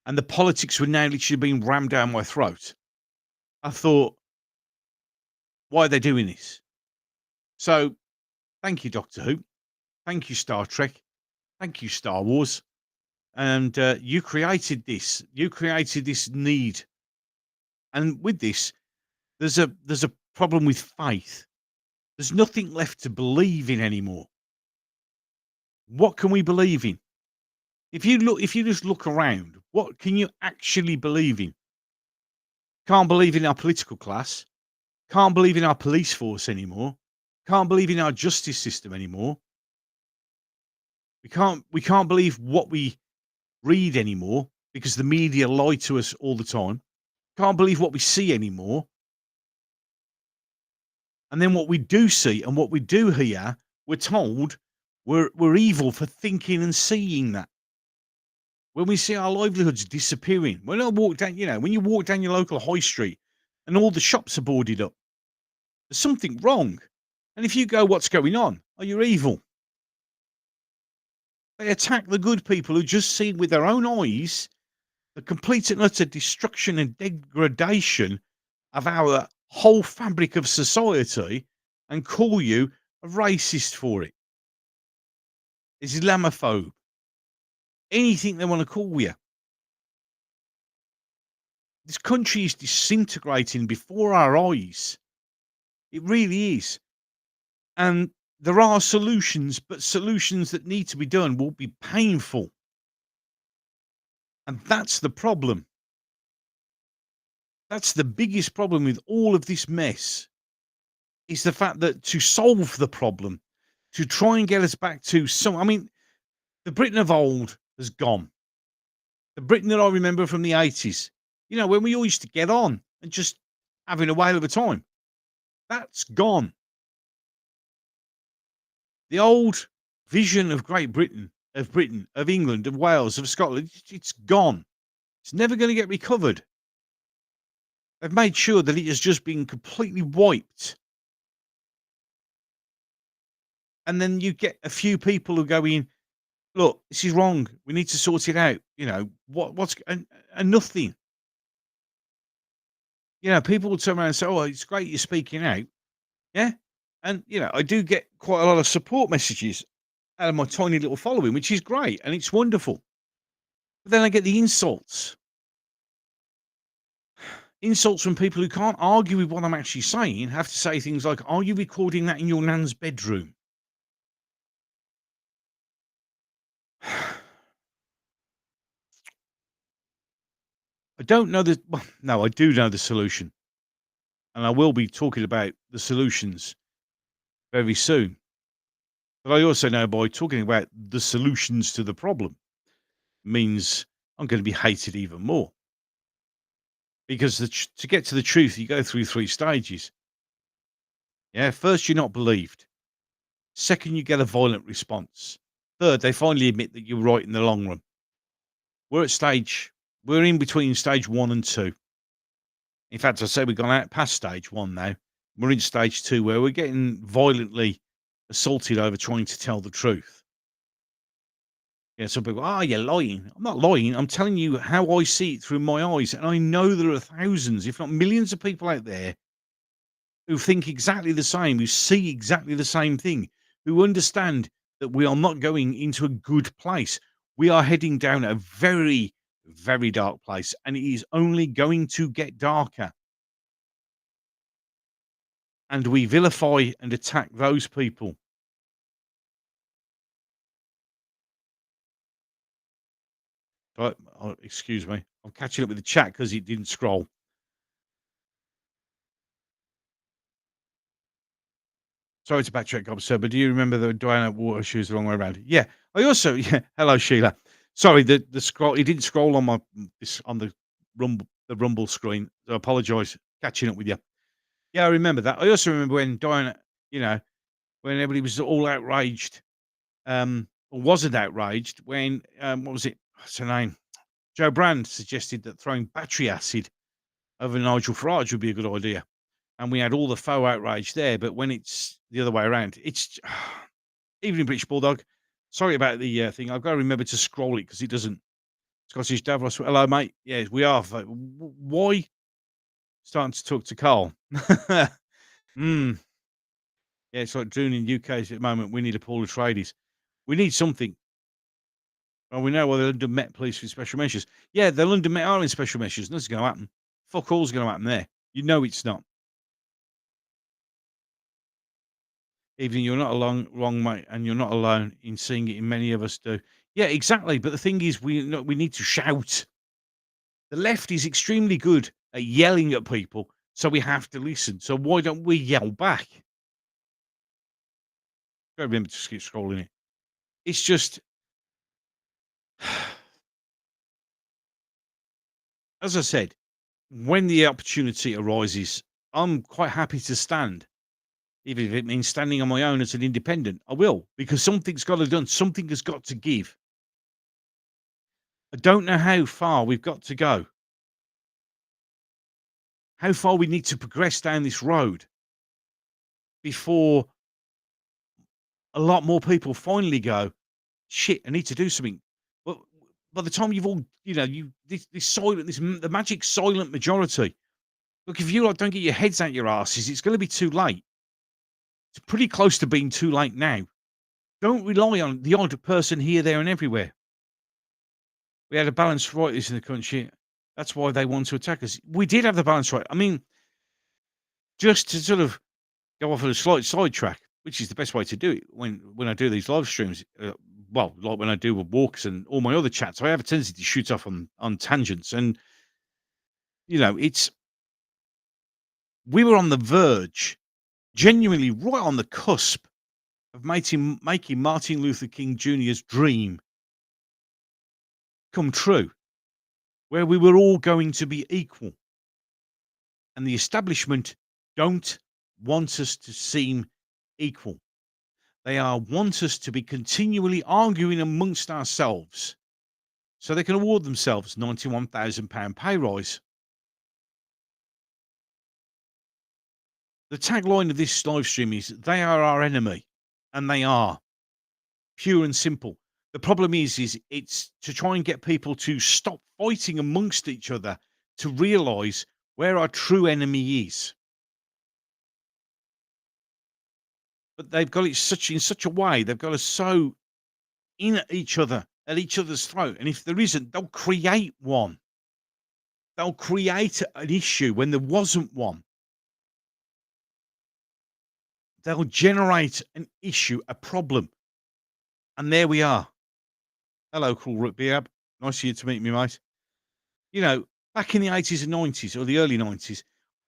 and the politics were now literally being rammed down my throat, I thought, why are they doing this? So, thank you, Doctor Who. Thank you, Star Trek. Thank you, Star Wars. And you created this. You created this need. And with this, there's a problem with faith. There's nothing left to believe in anymore. What can we believe in? If you just look around, what can you actually believe in? Can't believe in our political class. Can't believe in our police force anymore. Can't believe in our justice system anymore. We can't believe what we read anymore because the media lie to us all the time. Can't believe what we see anymore. And then what we do see and what we do hear, we're told we're evil for thinking and seeing that. When we see our livelihoods disappearing, when I walk down, when you walk down your local high street and all the shops are boarded up, there's something wrong. And if you go, what's going on? Oh, you're evil. They attack the good people who just see with their own eyes the complete and utter destruction and degradation of our whole fabric of society and call you a racist for it. Islamophobe. Anything they want to call you. This country is disintegrating before our eyes. It really is. And there are solutions, but solutions that need to be done will be painful. And that's the problem. That's the biggest problem with all of this mess, is the fact that to solve the problem, to try and get us back to some, I mean, the Britain of old has gone. The Britain that I remember from the 80s, when we all used to get on and just having a whale of a time, that's gone. The old vision of Great Britain, of England, of Wales, of Scotland, it's gone. It's never going to get recovered. They've made sure that it has just been completely wiped. And then you get a few people who go in, look, this is wrong. We need to sort it out. What's and nothing. People will turn around and say, oh, it's great you're speaking out. Yeah. And, I do get quite a lot of support messages out of my tiny little following, which is great. And it's wonderful. But then I get the insults. Insults from people who can't argue with what I'm actually saying, have to say things like, are you recording that in your nan's bedroom? I don't know no, I do know the solution. And I will be talking about the solutions very soon. But I also know by talking about the solutions to the problem means I'm going to be hated even more. Because to get to the truth, you go through 3 stages. Yeah, first, you're not believed. Second, you get a violent response. Third, they finally admit that you're right in the long run. We're in between stage 1 and 2. In fact, I say we've gone out past stage 1 now. We're in stage 2 where we're getting violently assaulted over trying to tell the truth. Yeah, some people, you're lying. I'm not lying. I'm telling you how I see it through my eyes. And I know there are thousands, if not millions of people out there who think exactly the same, who see exactly the same thing, who understand that we are not going into a good place. We are heading down a very, very dark place, and it is only going to get darker. And we vilify and attack those people. Excuse me. I'm catching up with the chat because it didn't scroll. Sorry to backtrack, sir, but do you remember the Diana water shoes the long way around? Yeah. I also, yeah. Hello, Sheila. Sorry, the scroll. It didn't scroll on on the Rumble screen. So I apologise. Catching up with you. Yeah, I remember that. I also remember when Diana, when everybody was all outraged, or wasn't outraged when what was it? What's her name? Jo Brand suggested that throwing battery acid over Nigel Farage would be a good idea. And we had all the faux outrage there, but when it's the other way around, it's evening British Bulldog. Sorry about the thing. I've got to remember to scroll it because it doesn't. Scottish Davros. Hello, mate. Yeah, we are. Why? Starting to talk to Carl. Yeah, it's like June in UK at the moment. We need a pool of tradies. We need something. Well, we know why the London Met Police with special measures. Yeah, the London Met are in special measures. Nothing's going to happen. Fuck all's going to happen there. You know it's not. Even you're not wrong, mate, and you're not alone in seeing it, and many of us do. Yeah, exactly. But the thing is, we need to shout. The left is extremely good at yelling at people, so we have to listen. So why don't we yell back? I remember to keep scrolling it. It's just, as I said, when the opportunity arises, I'm quite happy to stand. Even if it means standing on my own as an independent, I will, because something's got to be done. Something has got to give. I don't know how far we've got to go. How far we need to progress down this road before a lot more people finally go, shit, I need to do something. But by the time you've all, this silent, the magic silent majority. Look, if you don't get your heads out your asses, it's going to be too late. It's pretty close to being too late now. Don't rely on the odd person here, there, and everywhere. We had a balanced right in the country. That's why they want to attack us. We did have the balance right. I mean, just to sort of go off on a slight sidetrack, which is the best way to do it when I do these live streams. Well, like when I do with walks and all my other chats, I have a tendency to shoot off on tangents, and it's we were on the verge, genuinely right on the cusp of making Martin Luther King Jr.'s dream come true, where we were all going to be equal, and the establishment don't want us to seem equal. They want us to be continually arguing amongst ourselves so they can award themselves £91,000 pay rise. The tagline of this live stream is, they are our enemy, and they are. Pure and simple. The problem is it's to try and get people to stop fighting amongst each other, to realise where our true enemy is. But they've got it in such a way, they've got us so in at each other, at each other's throat. And if there isn't, they'll create one. They'll create an issue when there wasn't one. They'll generate an issue, a problem. And there we are. Hello, Cool Rook Biab. Nice of you to meet me, mate. Back in the 80s and 90s, or the early 90s,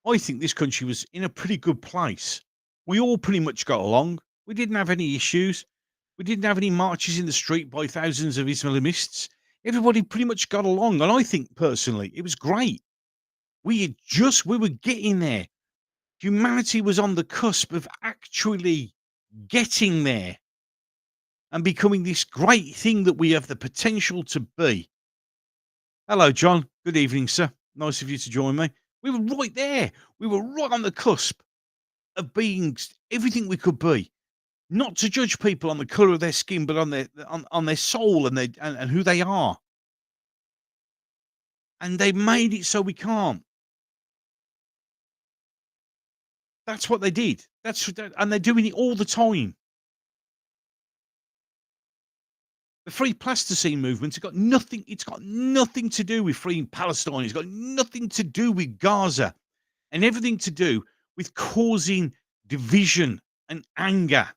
I think this country was in a pretty good place. We all pretty much got along. We didn't have any issues. We didn't have any marches in the street by thousands of Islamists. Everybody pretty much got along. And I think, personally, it was great. We were getting there. Humanity was on the cusp of actually getting there and becoming this great thing that we have the potential to be. Hello, John. Good evening, sir. Nice of you to join me. We were right there. We were right on the cusp of being everything we could be. Not to judge people on the colour of their skin, but on their soul and who they are. And they made it so we can't. That's what they did. And they're doing it all the time. The Free Plasticine movement has got nothing. It's got nothing to do with freeing Palestine. It's got nothing to do with Gaza, and everything to do with causing division and anger.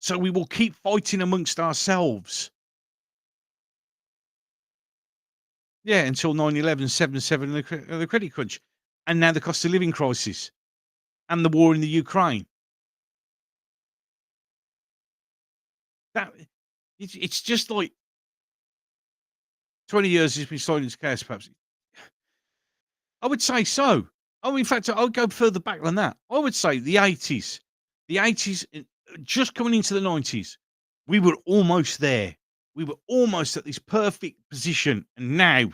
So we will keep fighting amongst ourselves. Yeah, until 9/11, 7/7, and the credit crunch, and now the cost of living crisis, and the war in the Ukraine. It's just like 20 years has been sliding into chaos, perhaps. I would say so. Oh, in fact, I'll go further back than that. I would say the 80s. The 80s, just coming into the 90s, we were almost there. We were almost at this perfect position, and now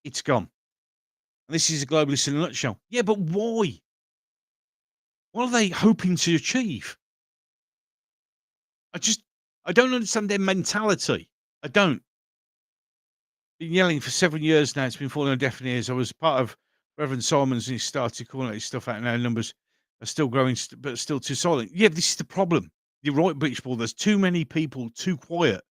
it's gone. And this is a globalist in a nutshell. Yeah, but why? What are they hoping to achieve? I don't understand their mentality. I don't. Been yelling for 7 years now. It's been falling on deaf ears. I was part of Reverend Simons, and he started calling his stuff out. Now numbers are still growing, but still too silent. Yeah, this is the problem. You're right, British Ball. There's too many people too quiet.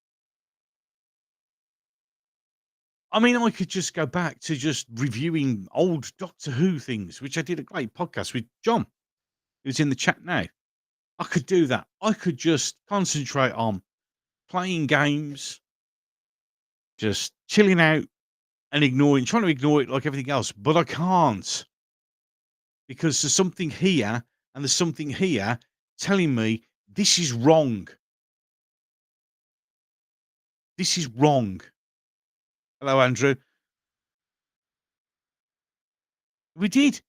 I mean, I could just go back to just reviewing old Doctor Who things, which I did a great podcast with John, who's in the chat now. I could do that. I could just concentrate on playing games, just chilling out and trying to ignore it like everything else. But I can't, because there's something here and there's something here telling me this is wrong. This is wrong. Hello, Andrew. We did.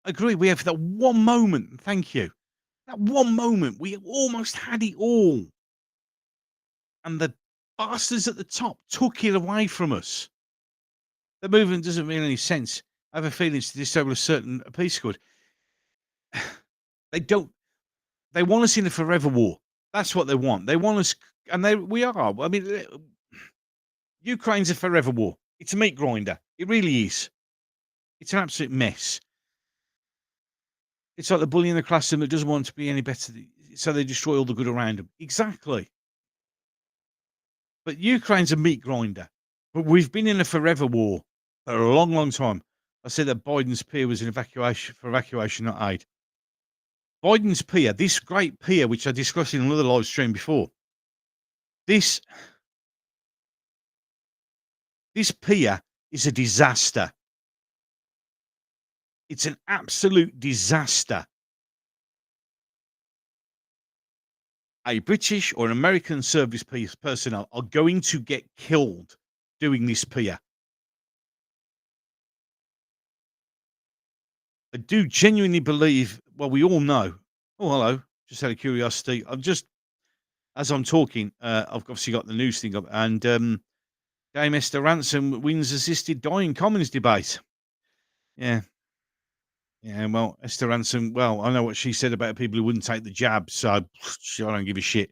I agree. We have that one moment. Thank you. That one moment, we almost had it all. And the bastards at the top took it away from us. The movement doesn't make any sense. I have a feeling it's to disable a certain peace accord. They don't. They want us in a forever war. That's what they want. They want us, and we are. I mean, Ukraine's a forever war. It's a meat grinder. It really is. It's an absolute mess. It's like the bully in the classroom that doesn't want to be any better, so they destroy all the good around them. Exactly. But Ukraine's a meat grinder. But we've been in a forever war for a long, long time. I said that Biden's pier was an evacuation for evacuation, not aid. Biden's pier, this great pier, which I discussed in another live stream before, this this pier is a disaster. It's an absolute disaster. A British or an American service personnel are going to get killed doing this pier. I do genuinely believe, well, we all know. Oh, hello. Just out of curiosity. As I'm talking, I've obviously got the news thing up, and Dame Esther Ransom wins assisted dying Commons debate. Yeah. Yeah, well, Esther Ransom, well, I know what she said about people who wouldn't take the jab, so I don't give a shit.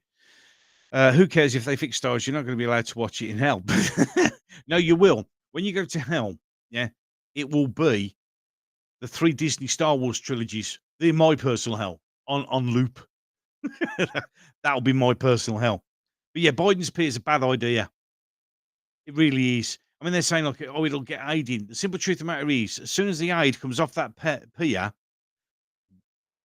Who cares if they fix stars? You're not going to be allowed to watch it in hell. No, you will. When you go to hell, yeah, it will be the 3 Disney Star Wars trilogies. They're my personal hell on loop. That'll be my personal hell. But yeah, Biden's pier is a bad idea. It really is. I mean, they're saying, like, oh, it'll get aid in. The simple truth of the matter is, as soon as the aid comes off that pier,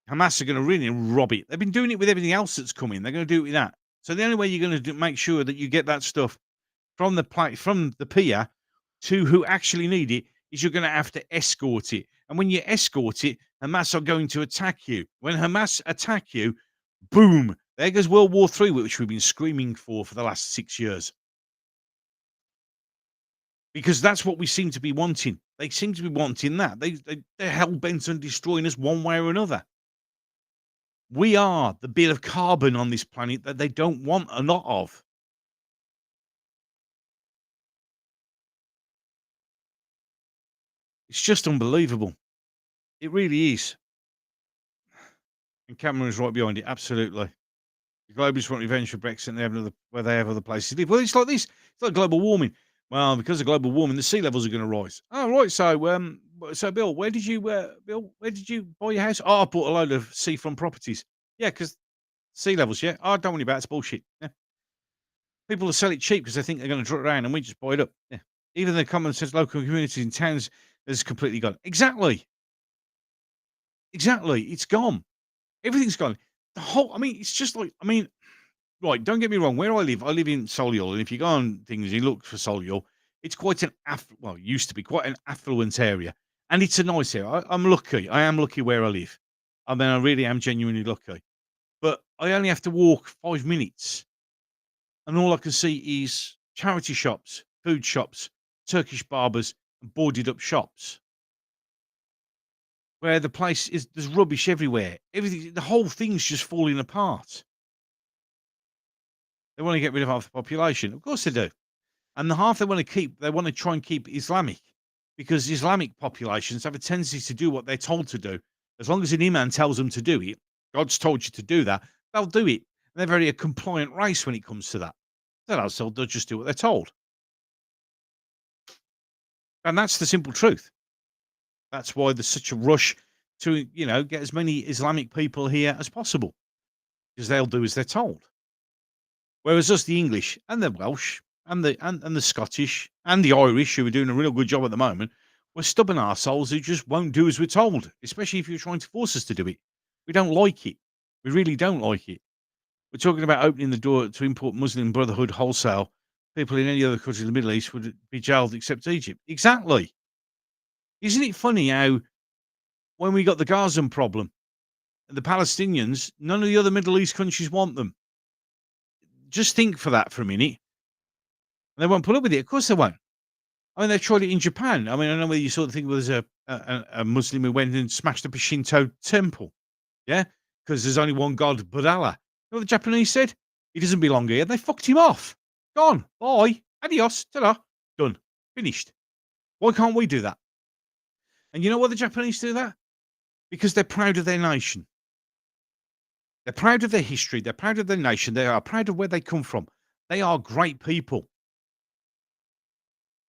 Hamas are going to really rob it. They've been doing it with everything else that's coming. They're going to do it with that. So the only way you're going to make sure that you get that stuff from the pier to who actually need it is you're going to have to escort it. And when you escort it, Hamas are going to attack you. When Hamas attack you, boom, there goes World War III, which we've been screaming for the last 6 years. Because that's what we seem to be wanting. They seem to be wanting that. They're hell-bent on destroying us one way or another. We are the bit of carbon on this planet that they don't want a lot of. It's just unbelievable. It really is. And Cameron's right behind it, absolutely. The globalists want revenge for Brexit and they have where they have other places to live. Well, it's like this. It's like global warming. Well, because of global warming, the sea levels are going to rise. Oh, right. So Bill, where did you buy your house? Oh, I bought a load of seafront properties. Yeah, because sea levels. Yeah. Oh, don't worry about it. It's bullshit. Yeah. People will sell it cheap because they think they're going to draw it around, and we just buy it up. Yeah. Even the common sense local communities in towns is completely gone. Exactly. Exactly. It's gone. Everything's gone. I mean, it's just like, right, don't get me wrong. Where I live in Solihull, and if you go on things, you look for Solihull, it's quite it used to be quite an affluent area, and it's a nice area. I'm lucky. I am lucky where I live. I mean, I really am genuinely lucky. But I only have to walk 5 minutes, and all I can see is charity shops, food shops, Turkish barbers, and boarded up shops. Where the place is, there's rubbish everywhere. Everything, the whole thing's just falling apart. They want to get rid of half the population. Of course they do. And the half they want to keep, they want to try and keep Islamic, because Islamic populations have a tendency to do what they're told to do. As long as an imam tells them to do it, God's told you to do that, they'll do it. And they're very a compliant race when it comes to that. So they'll just do what they're told. And that's the simple truth. That's why there's such a rush to, get as many Islamic people here as possible, because they'll do as they're told. Whereas us, the English and the Welsh and the Scottish and the Irish, who are doing a real good job at the moment, we're stubborn arseholes who just won't do as we're told, especially if you're trying to force us to do it. We don't like it. We really don't like it. We're talking about opening the door to import Muslim Brotherhood wholesale. People in any other country in the Middle East would be jailed except Egypt. Exactly. Isn't it funny how when we got the Gaza problem, the Palestinians, none of the other Middle East countries want them. Just think for that for a minute. They won't put up with it. Of course they won't. I mean, they tried it in Japan. I mean, I know whether you saw the thing where there's a Muslim who went and smashed up a Shinto temple. Yeah? Because there's only one God but Allah. You know what the Japanese said? He doesn't belong here. They fucked him off. Gone. Bye. Adios. Ta-da. Done. Finished. Why can't we do that? And you know why the Japanese do that? Because they're proud of their nation. They're proud of their history. They're proud of their nation. They are proud of where they come from. They are great people.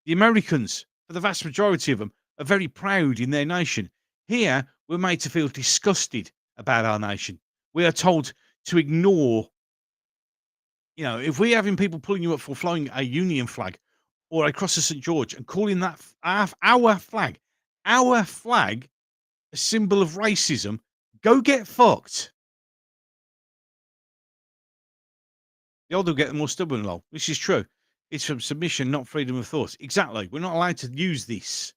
The Americans, for the vast majority of them, are very proud in their nation. Here, we're made to feel disgusted about our nation. We are told to ignore, if we're having people pulling you up for flying a Union flag or across the St. George and calling that our flag, a symbol of racism, go get fucked. The older we get, the more stubborn, lol. This is true. It's from submission, not freedom of thought. Exactly. We're not allowed to use this.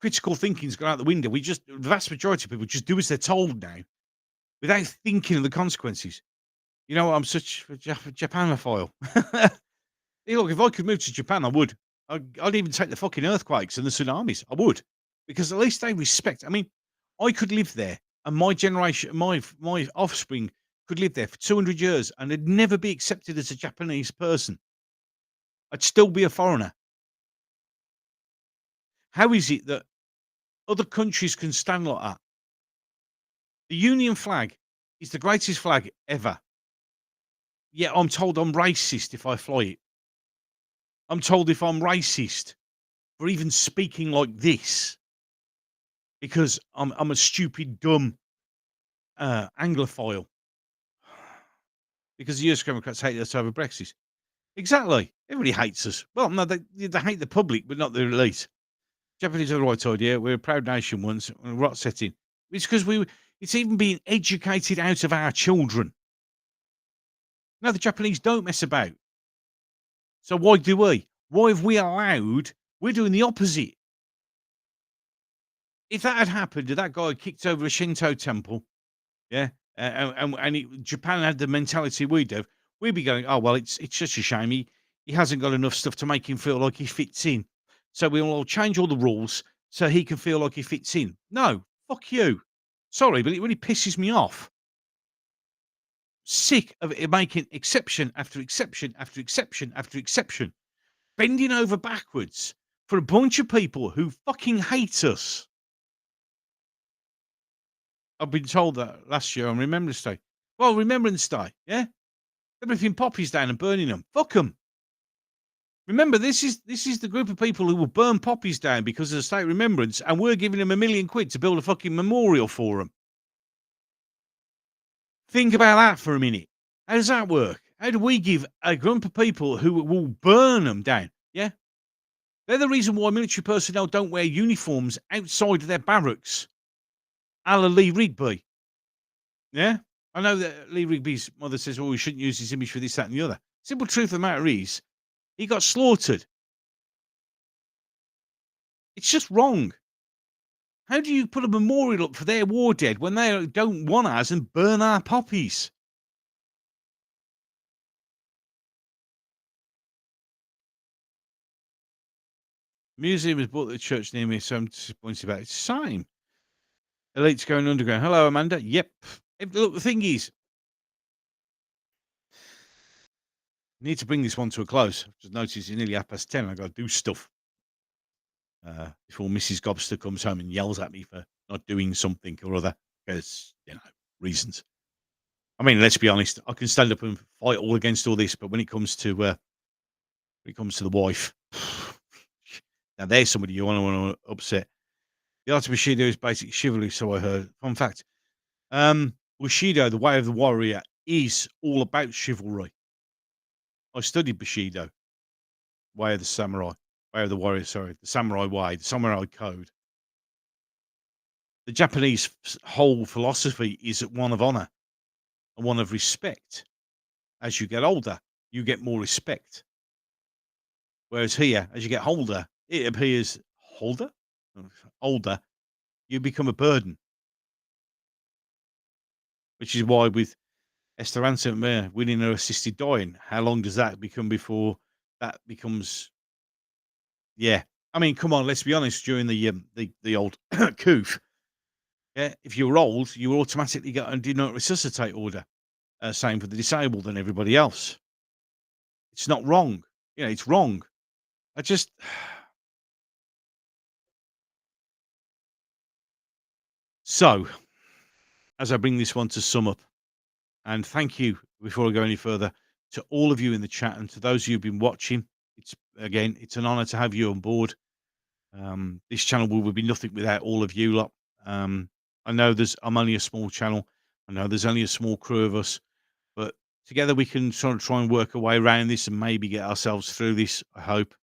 Critical thinking's gone out the window. The vast majority of people just do as they're told now without thinking of the consequences. You know, I'm such a Japanophile. Hey, look, if I could move to Japan, I would. I'd even take the fucking earthquakes and the tsunamis. I would. Because at least they respect. I mean, I could live there and my generation, my offspring could live there for 200 years and I'd never be accepted as a Japanese person. I'd still be a foreigner. How is it that other countries can stand like that? The Union flag is the greatest flag ever. Yet I'm told I'm racist if I fly it. I'm told if I'm racist for even speaking like this because I'm a stupid, dumb Anglophile. Because the US Democrats hate us over Brexit. Exactly. Everybody hates us. Well, no, they hate the public, but not the elite. Japanese have the right idea. We're a proud nation once, and a rot setting. It's because it's even being educated out of our children. No, the Japanese don't mess about. So why do we? Why have we allowed? We're doing the opposite. If that had happened, if that guy had kicked over a Shinto temple, yeah, Japan had the mentality we do, we'd be going, oh, well, it's such a shame. He hasn't got enough stuff to make him feel like he fits in. So we'll change all the rules so he can feel like he fits in. No, fuck you. Sorry, but it really pisses me off. Sick of it making exception after exception after exception after exception. Bending over backwards for a bunch of people who fucking hate us. I've been told that last year on Remembrance Day. Well, Remembrance Day, yeah? Everything poppies down and burning them. Fuck them. Remember, this is the group of people who will burn poppies down because of the state remembrance, and we're giving them £1 million to build a fucking memorial for them. Think about that for a minute. How does that work? How do we give a group of people who will burn them down? Yeah? They're the reason why military personnel don't wear uniforms outside of their barracks. A la Lee Rigby. Yeah? I know that Lee Rigby's mother says, well, we shouldn't use his image for this, that, and the other. Simple truth of the matter is, he got slaughtered. It's just wrong. How do you put a memorial up for their war dead when they don't want us and burn our poppies? Museum was bought at the church near me, so I'm disappointed about it. Same. Elite's going underground. Hello, Amanda. Yep. Look, the thing is, need to bring this one to a close. I've just noticed it's nearly 10:30. I've got to do stuff before Mrs. Gobster comes home and yells at me for not doing something or other because, reasons. I mean, let's be honest. I can stand up and fight all against all this, but when it comes to the wife, now there's somebody you want to upset. The art of Bushido is basic chivalry, so I heard. Fun fact. Bushido, the way of the warrior, is all about chivalry. I studied Bushido, way of the samurai, way of the warrior, sorry, the samurai way, the samurai code. The Japanese whole philosophy is one of honor and one of respect. As you get older, you get more respect. Whereas here, as you get older, it appears older, you become a burden. Which is why with Esther Ransom winning her assisted dying, how long does that become before that becomes? Yeah, I mean, come on, let's be honest. During the old coup, yeah, if you were old, you automatically got a do not resuscitate order. Same for the disabled and everybody else. It's not wrong. It's wrong. I just. So, as I bring this one to sum up, and thank you before I go any further to all of you in the chat and to those of you who've been watching. It's an honor to have you on board. This channel will be nothing without all of you lot. I know I'm only a small channel. I know there's only a small crew of us, but together we can sort of try and work our way around this and maybe get ourselves through this, I hope.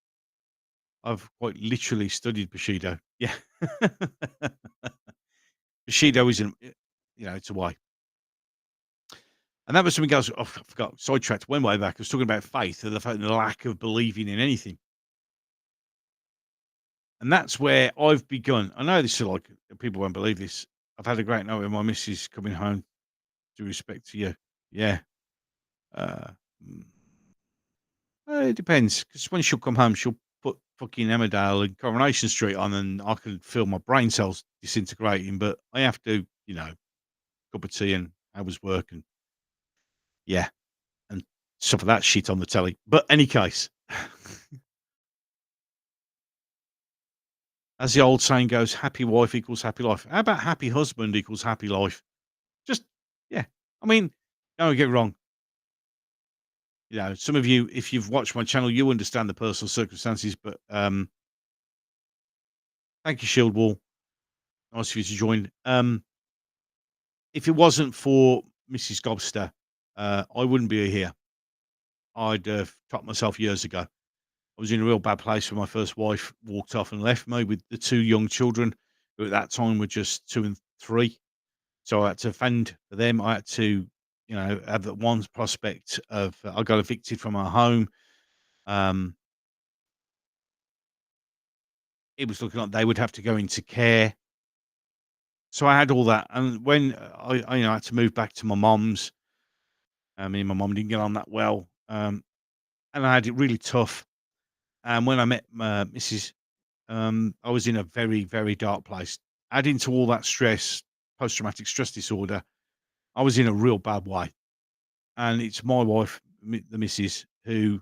I've quite literally studied Bushido. Yeah. Bushido isn't, it's a way. And that was something else. Oh, I forgot. Sidetracked. Went way back. I was talking about faith and the fact the lack of believing in anything. And that's where I've begun. I know this is like people won't believe this. I've had a great night with my missus coming home. Due respect to you. Yeah. Uh, mm, it depends. Because when she'll come home, she'll put fucking Emmerdale and Coronation Street on, and I can feel my brain cells disintegrating. But I have to, cup of tea and hours work and yeah, and stuff of that shit on the telly. But any case, as the old saying goes, happy wife equals happy life. How about happy husband equals happy life? Just, yeah. I mean, don't get me wrong. Some of you, if you've watched my channel, you understand the personal circumstances. But thank you, Shield Wall. Nice of you to join. If it wasn't for Mrs. Gobster, I wouldn't be here. I'd have topped myself years ago. I was in a real bad place when my first wife walked off and left me with the two young children, who at that time were just 2 and 3. So I had to fend for them. I had to, have that one prospect of I got evicted from our home. Um, it was looking like they would have to go into care. So I had all that. And when I had to move back to my mom's, me and my mom didn't get on that well. And I had it really tough. And when I met Mrs. I was in a very, very dark place. Adding to all that stress, post-traumatic stress disorder, I was in a real bad way. And it's my wife, the missus, who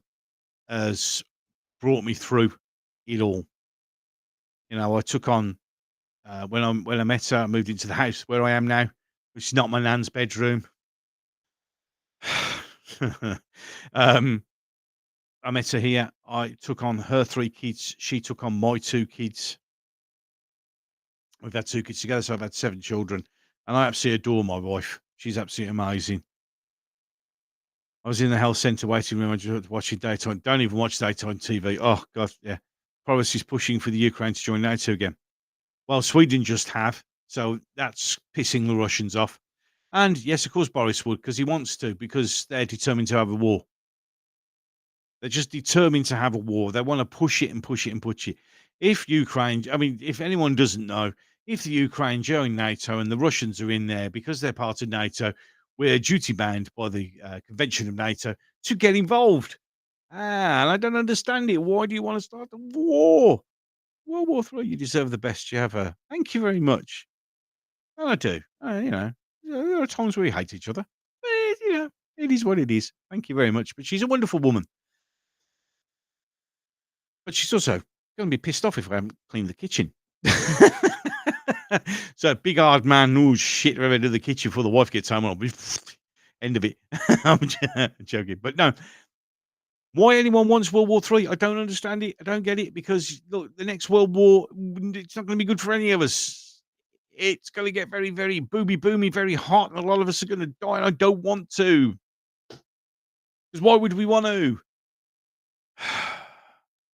has brought me through it all. I took on when I met her, I moved into the house where I am now, which is not my nan's bedroom. um, I met her here. I took on her 3 kids. She took on my 2 kids. We've had 2 kids together, so I've had 7 children, and I absolutely adore my wife. She's absolutely amazing. I was in the health centre waiting room, I just watching daytime. Don't even watch daytime TV. Oh god, yeah. Policy's pushing for the Ukraine to join NATO again. Well, Sweden just have, so that's pissing the Russians off. And yes, of course, Boris would, because he wants to, because they're determined to have a war. They're just determined to have a war. They want to push it and push it and push it. If Ukraine, I mean, if anyone doesn't know, if the Ukraine join NATO and the Russians are in there because they're part of NATO, we're duty bound by the Convention of NATO to get involved. And I don't understand it. Why do you want to start a war? World War Three, you deserve the best you ever. Thank you very much. And I do. There are times where we hate each other. It is what it is. Thank you very much. But she's a wonderful woman. But she's also gonna be pissed off if I haven't cleaned the kitchen. So big hard man, oh shit, we're do the kitchen before the wife gets home. I'll be end of it. I'm joking. But no, why anyone wants World War Three, I don't understand it. I don't get it because look, the next World War, it's not gonna be good for any of us. It's gonna get very, very boomy, very hot, and a lot of us are gonna die, and I don't want to. Because why would we want to?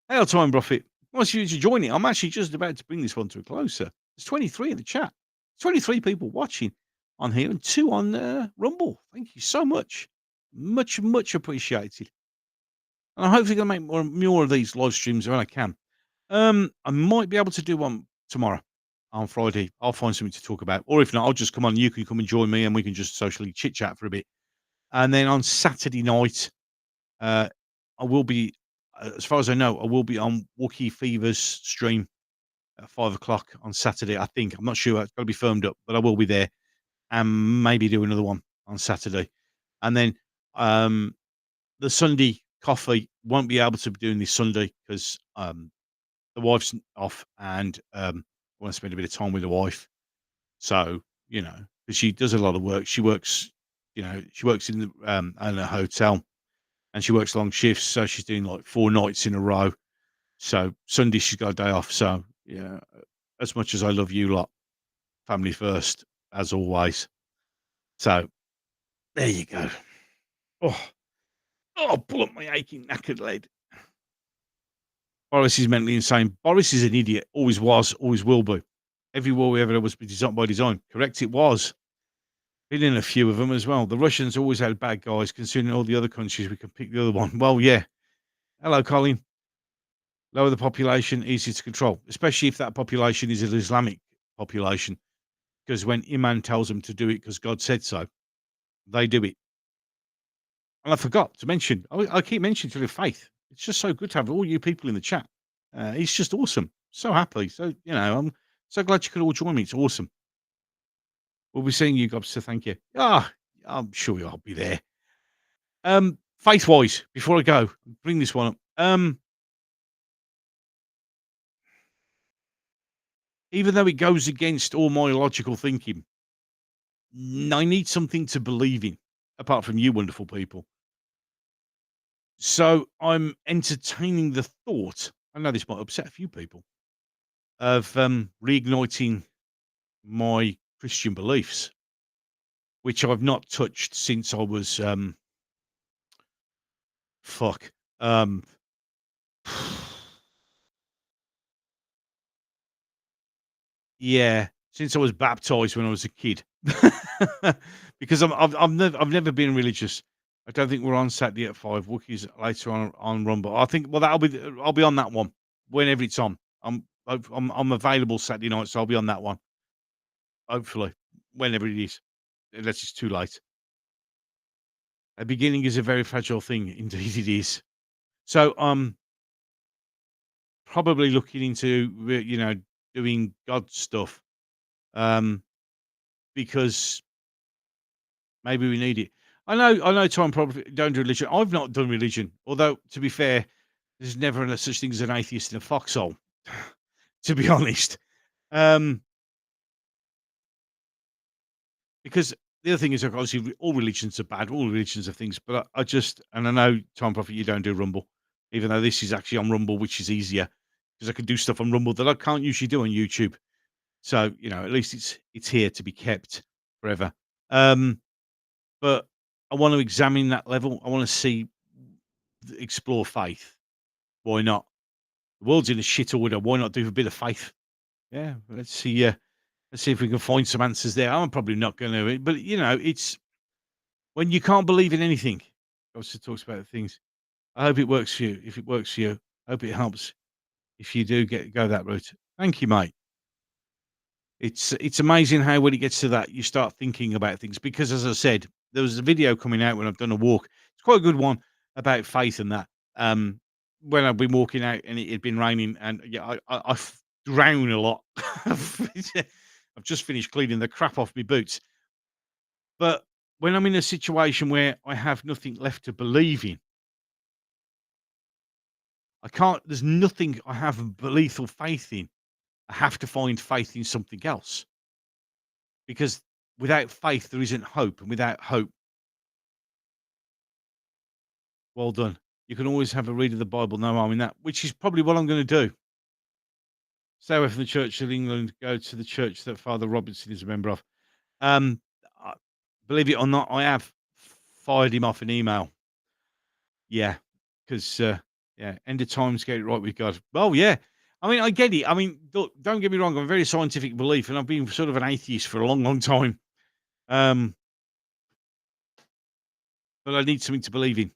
Hail Time Profit. Nice of you to join it. I'm actually just about to bring this one to a close, sir. There's 23 in the chat. 23 people watching on here and 2 on Rumble. Thank you so much. Much appreciated. And I'm hopefully going to make more of these live streams when I can. I might be able to do one tomorrow on Friday. I'll find something to talk about. Or if not, I'll just come on. You can come and join me and we can just socially chit chat for a bit. And then on Saturday night, I will be, as far as I know, I will be on Wookiee Fever's stream at 5 o'clock on Saturday. I think I'm not sure. It's got to be firmed up, but I will be there and maybe do another one on Saturday. And then the Sunday coffee won't be able to be doing this Sunday because the wife's off and I want to spend a bit of time with the wife. So because she does a lot of work. She works, she works in a hotel. And she works long shifts, so she's doing like 4 nights in a row. So Sunday she's got a day off. So yeah, as much as I love you lot, family first, as always. So there you go. Oh, pull up my aching knackered leg. Boris is mentally insane. Boris is an idiot. Always was, always will be. Every war we ever had was designed by design. Correct, it was. Been in a few of them as well. The Russians always had bad guys, considering all the other countries, we can pick the other one. Well, yeah. Hello, Colin. Lower the population, easy to control, especially if that population is an Islamic population. Because when Iman tells them to do it because God said so, they do it. And I forgot to mention, I keep mentioning to the faith. It's just so good to have all you people in the chat. It's just awesome. So happy. So, I'm so glad you could all join me. It's awesome. We'll be seeing you, Gobster. Thank you. I'm sure I'll be there. Faith wise, before I go, bring this one up. Even though it goes against all my logical thinking, I need something to believe in, apart from you wonderful people. So I'm entertaining the thought, I know this might upset a few people, of reigniting my Christian beliefs, which I've not touched since I was fuck. Yeah, since I was baptized when I was a kid. Because I've never been religious. I don't think we're on Saturday at 5. Wookiees later on Rumble. I think well I'll be on that one whenever it's on. I'm available Saturday night, so I'll be on that one. Hopefully, whenever it is, unless it's too late. A beginning is a very fragile thing, indeed it is. So probably looking into doing God stuff. Because maybe we need it. I know Tom probably don't do religion. I've not done religion, although to be fair, there's never such thing as an atheist in a foxhole, to be honest. Because the other thing is, like, obviously, all religions are bad, all religions are things, but I just, and I know, Tom Prophet, you don't do Rumble, even though this is actually on Rumble, which is easier because I can do stuff on Rumble that I can't usually do on YouTube. So, at least it's here to be kept forever. But I want to examine that level. I want to explore faith. Why not? The world's in a shit order. Why not do a bit of faith? Yeah, let's see. Let's see if we can find some answers there. I'm probably not going to, but it's when you can't believe in anything. Also talks about things. I hope it works for you. If it works for you, I hope it helps. If you do go that route, thank you, mate. It's amazing how when it gets to that, you start thinking about things because, as I said, there was a video coming out when I've done a walk. It's quite a good one about faith and that. When I've been walking out and it had been raining, and yeah, I drown a lot. I've just finished cleaning the crap off my boots, but when I'm in a situation where I have nothing left to believe in, I can't. There's nothing I have belief or faith in. I have to find faith in something else. Because without faith, there isn't hope, and without hope, well done. You can always have a read of the Bible, no harm in that, which is probably what I'm going to do. Stay away from the Church of England, go to the church that Father Robinson is a member of. Um, I- Believe it or not, I have fired him off an email. Yeah, because yeah, end of times, get it right with God. Well, yeah. I mean, I get it. I mean, don't get me wrong. I'm a very scientific belief, and I've been sort of an atheist for a long, long time. But I need something to believe in.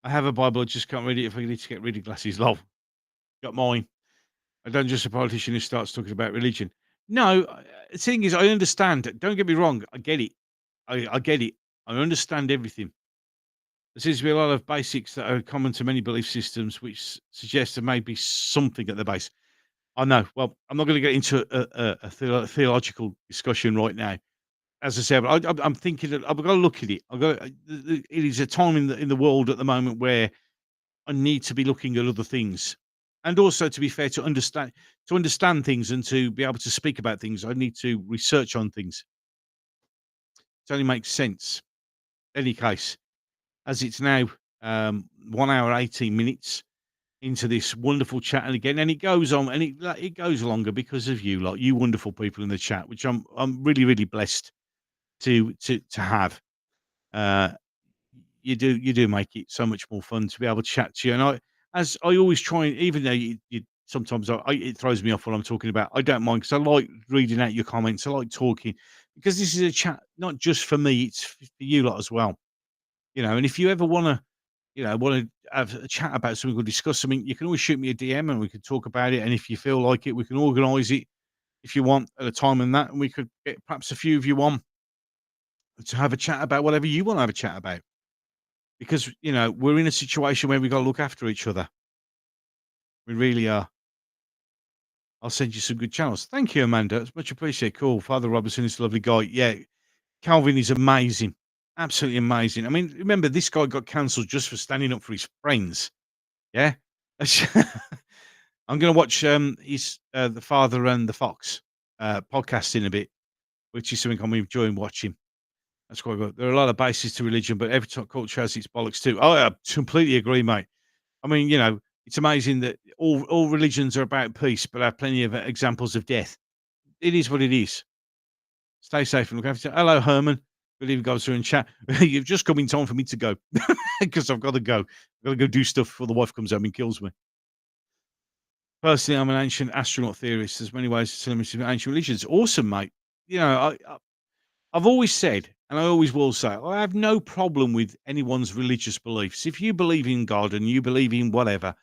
I have a Bible, I just can't read it if I need to get reading glasses. Lol. Got mine. I don't just a politician who starts talking about religion. No, the thing is, I understand. Don't get me wrong. I get it. I get it. I understand everything. There seems to be a lot of basics that are common to many belief systems, which suggest there may be something at the base. I know. Well, I'm not going to get into a theological discussion right now. As I said, I'm thinking that I've got to look at it. It is a time in the world at the moment where I need to be looking at other things. And also, to be fair, to understand things and to be able to speak about things, I need to research on things. It only makes sense. Any case, as it's now 1 hour 18 minutes into this wonderful chat, and again, and it goes on, and it goes longer because of you, like you wonderful people in the chat, which I'm really really blessed to have. Uh, you do make it so much more fun to be able to chat to you. And as I always try, even though you sometimes it throws me off what I'm talking about. I don't mind because I like reading out your comments. I like talking because this is a chat not just for me, it's for you lot as well. And if you ever want to have a chat about something or discuss something, you can always shoot me a DM and we can talk about it. And if you feel like it, we can organise it if you want at a time and that, and we could get perhaps a few of you on to have a chat about whatever you want to have a chat about. Because we're in a situation where we got to look after each other. We really are. I'll send you some good channels. Thank you, Amanda. It's much appreciated. Cool. Father Robertson is a lovely guy. Yeah, Calvin is amazing. Absolutely amazing. I mean, remember, this guy got cancelled just for standing up for his friends. Yeah. I'm going to watch his The Father and the Fox podcast in a bit, which is something I'm enjoying watching. That's quite good. There are a lot of bases to religion, but every culture has its bollocks too. Oh, I completely agree, mate. I mean, it's amazing that all religions are about peace, but have plenty of examples of death. It is what it is. Stay safe and look after you. Hello, Herman. Good evening, guys. Through in chat. You've just come in time for me to go because I've got to go. I've got to go do stuff before the wife comes home and kills me. Personally, I'm an ancient astronaut theorist. There's many ways to celebrate ancient religions. Awesome, mate. I've always said, and I always will say, I have no problem with anyone's religious beliefs. If you believe in God and you believe in whatever,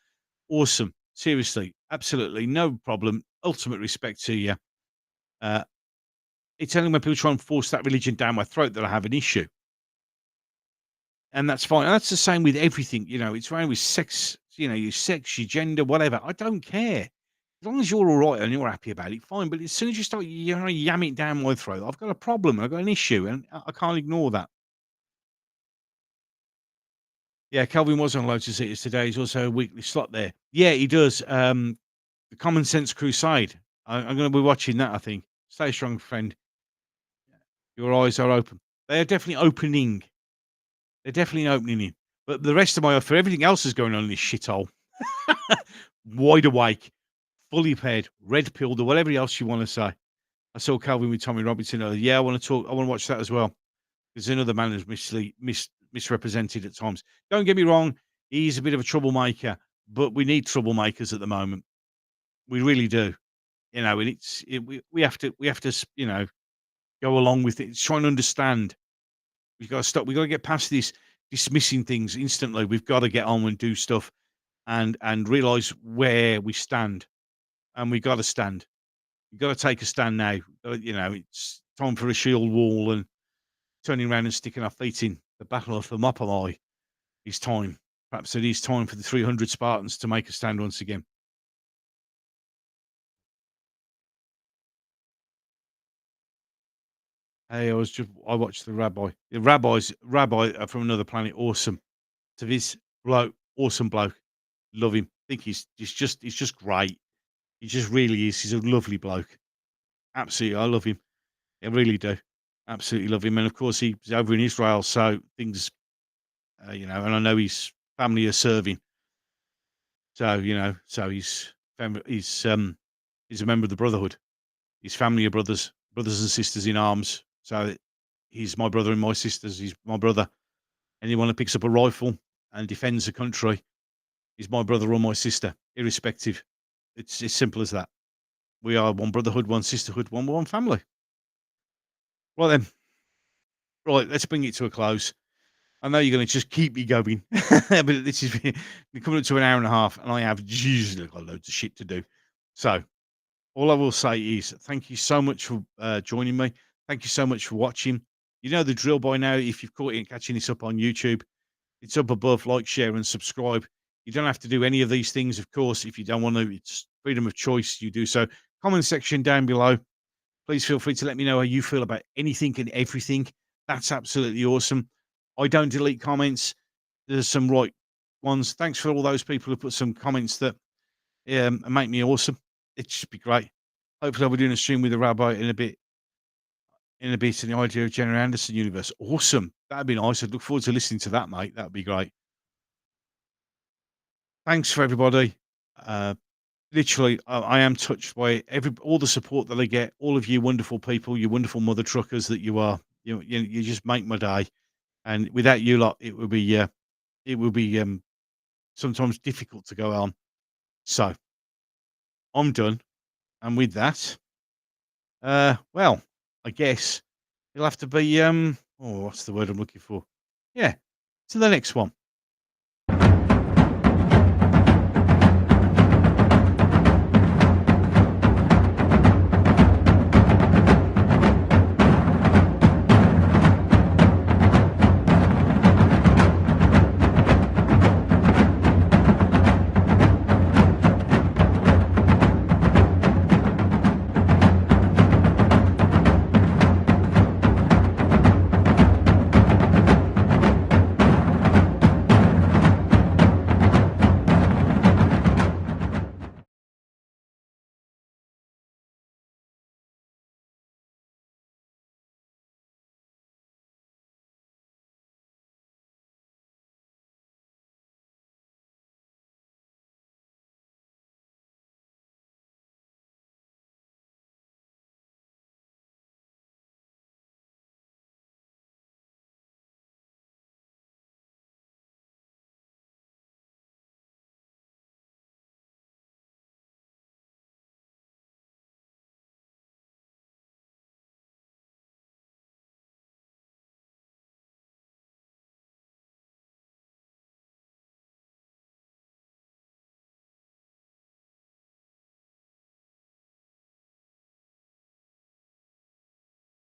awesome. Seriously, absolutely no problem. Ultimate respect to you. It's only when people try and force that religion down my throat that I have an issue. And that's fine. And that's the same with everything. It's around with sex, your sex, your gender, whatever. I don't care. As long as you're all right and you're happy about it, fine. But as soon as you start yamming it down my throat, I've got a problem. I've got an issue, and I can't ignore that. Yeah, Calvin was on Lotus Eaters today. He's also a weekly slot there. Yeah, he does. The Common Sense Crusade. I'm going to be watching that, I think. Stay strong, friend. Your eyes are open. They are definitely opening. They're definitely opening in. But the rest of for everything else is going on in this shithole. Wide awake, fully paired, red pilled, or whatever else you want to say. I saw Calvin with Tommy Robinson earlier. Yeah, I want to watch that as well. Because another man is misrepresented at times. Don't get me wrong, he's a bit of a troublemaker, but we need troublemakers at the moment. We really do. And we have to go along with it. It's trying to understand. We've got to stop. We've got to get past this dismissing things instantly. We've got to get on and do stuff and realize where we stand. And we've got to stand. We've got to take a stand now. It's time for a shield wall and turning around and sticking our feet in. The Battle of Thermopylae is time. Perhaps it is time for the 300 Spartans to make a stand once again. Hey, I watched the rabbi. The rabbi from another planet. Awesome. To this bloke, awesome bloke. Love him. I think he's just great. He just really is. He's a lovely bloke. Absolutely. I love him. I really do. Absolutely love him. And of course, he's over in Israel. So things, and I know his family are serving. So, he's a member of the Brotherhood. His family are brothers and sisters in arms. So he's my brother and my sisters. He's my brother. Anyone that picks up a rifle and defends the country is my brother or my sister, irrespective. It's as simple as that. We are one brotherhood, one sisterhood, one family. Right then. Right, let's bring it to a close. I know you're going to just keep me going, but this is coming up to an hour and a half, and I have usually got loads of shit to do. So all I will say is thank you so much for joining me. Thank you so much for watching. You know the drill by now. If you've caught it and catching this up on YouTube, it's up above. Like, share, and subscribe. You don't have to do any of these things, of course. If you don't want to, it's freedom of choice. You do so. Comment section down below. Please feel free to let me know how you feel about anything and everything. That's absolutely awesome. I don't delete comments. There's some right ones. Thanks for all those people who put some comments that make me awesome. It'd just be great. Hopefully I'll be doing a stream with the rabbi in a bit in the idea of Jenna Anderson universe. Awesome. That'd be nice. I'd look forward to listening to that, mate. That'd be great. Thanks for everybody. Literally, I am touched by all the support that I get. All of you wonderful people, you wonderful mother truckers that you are. You just make my day. and without you lot, it will be sometimes difficult to go on. So I'm done, and with that, well, I guess it'll have to be, oh, what's the word I'm looking for? Yeah, to the next one.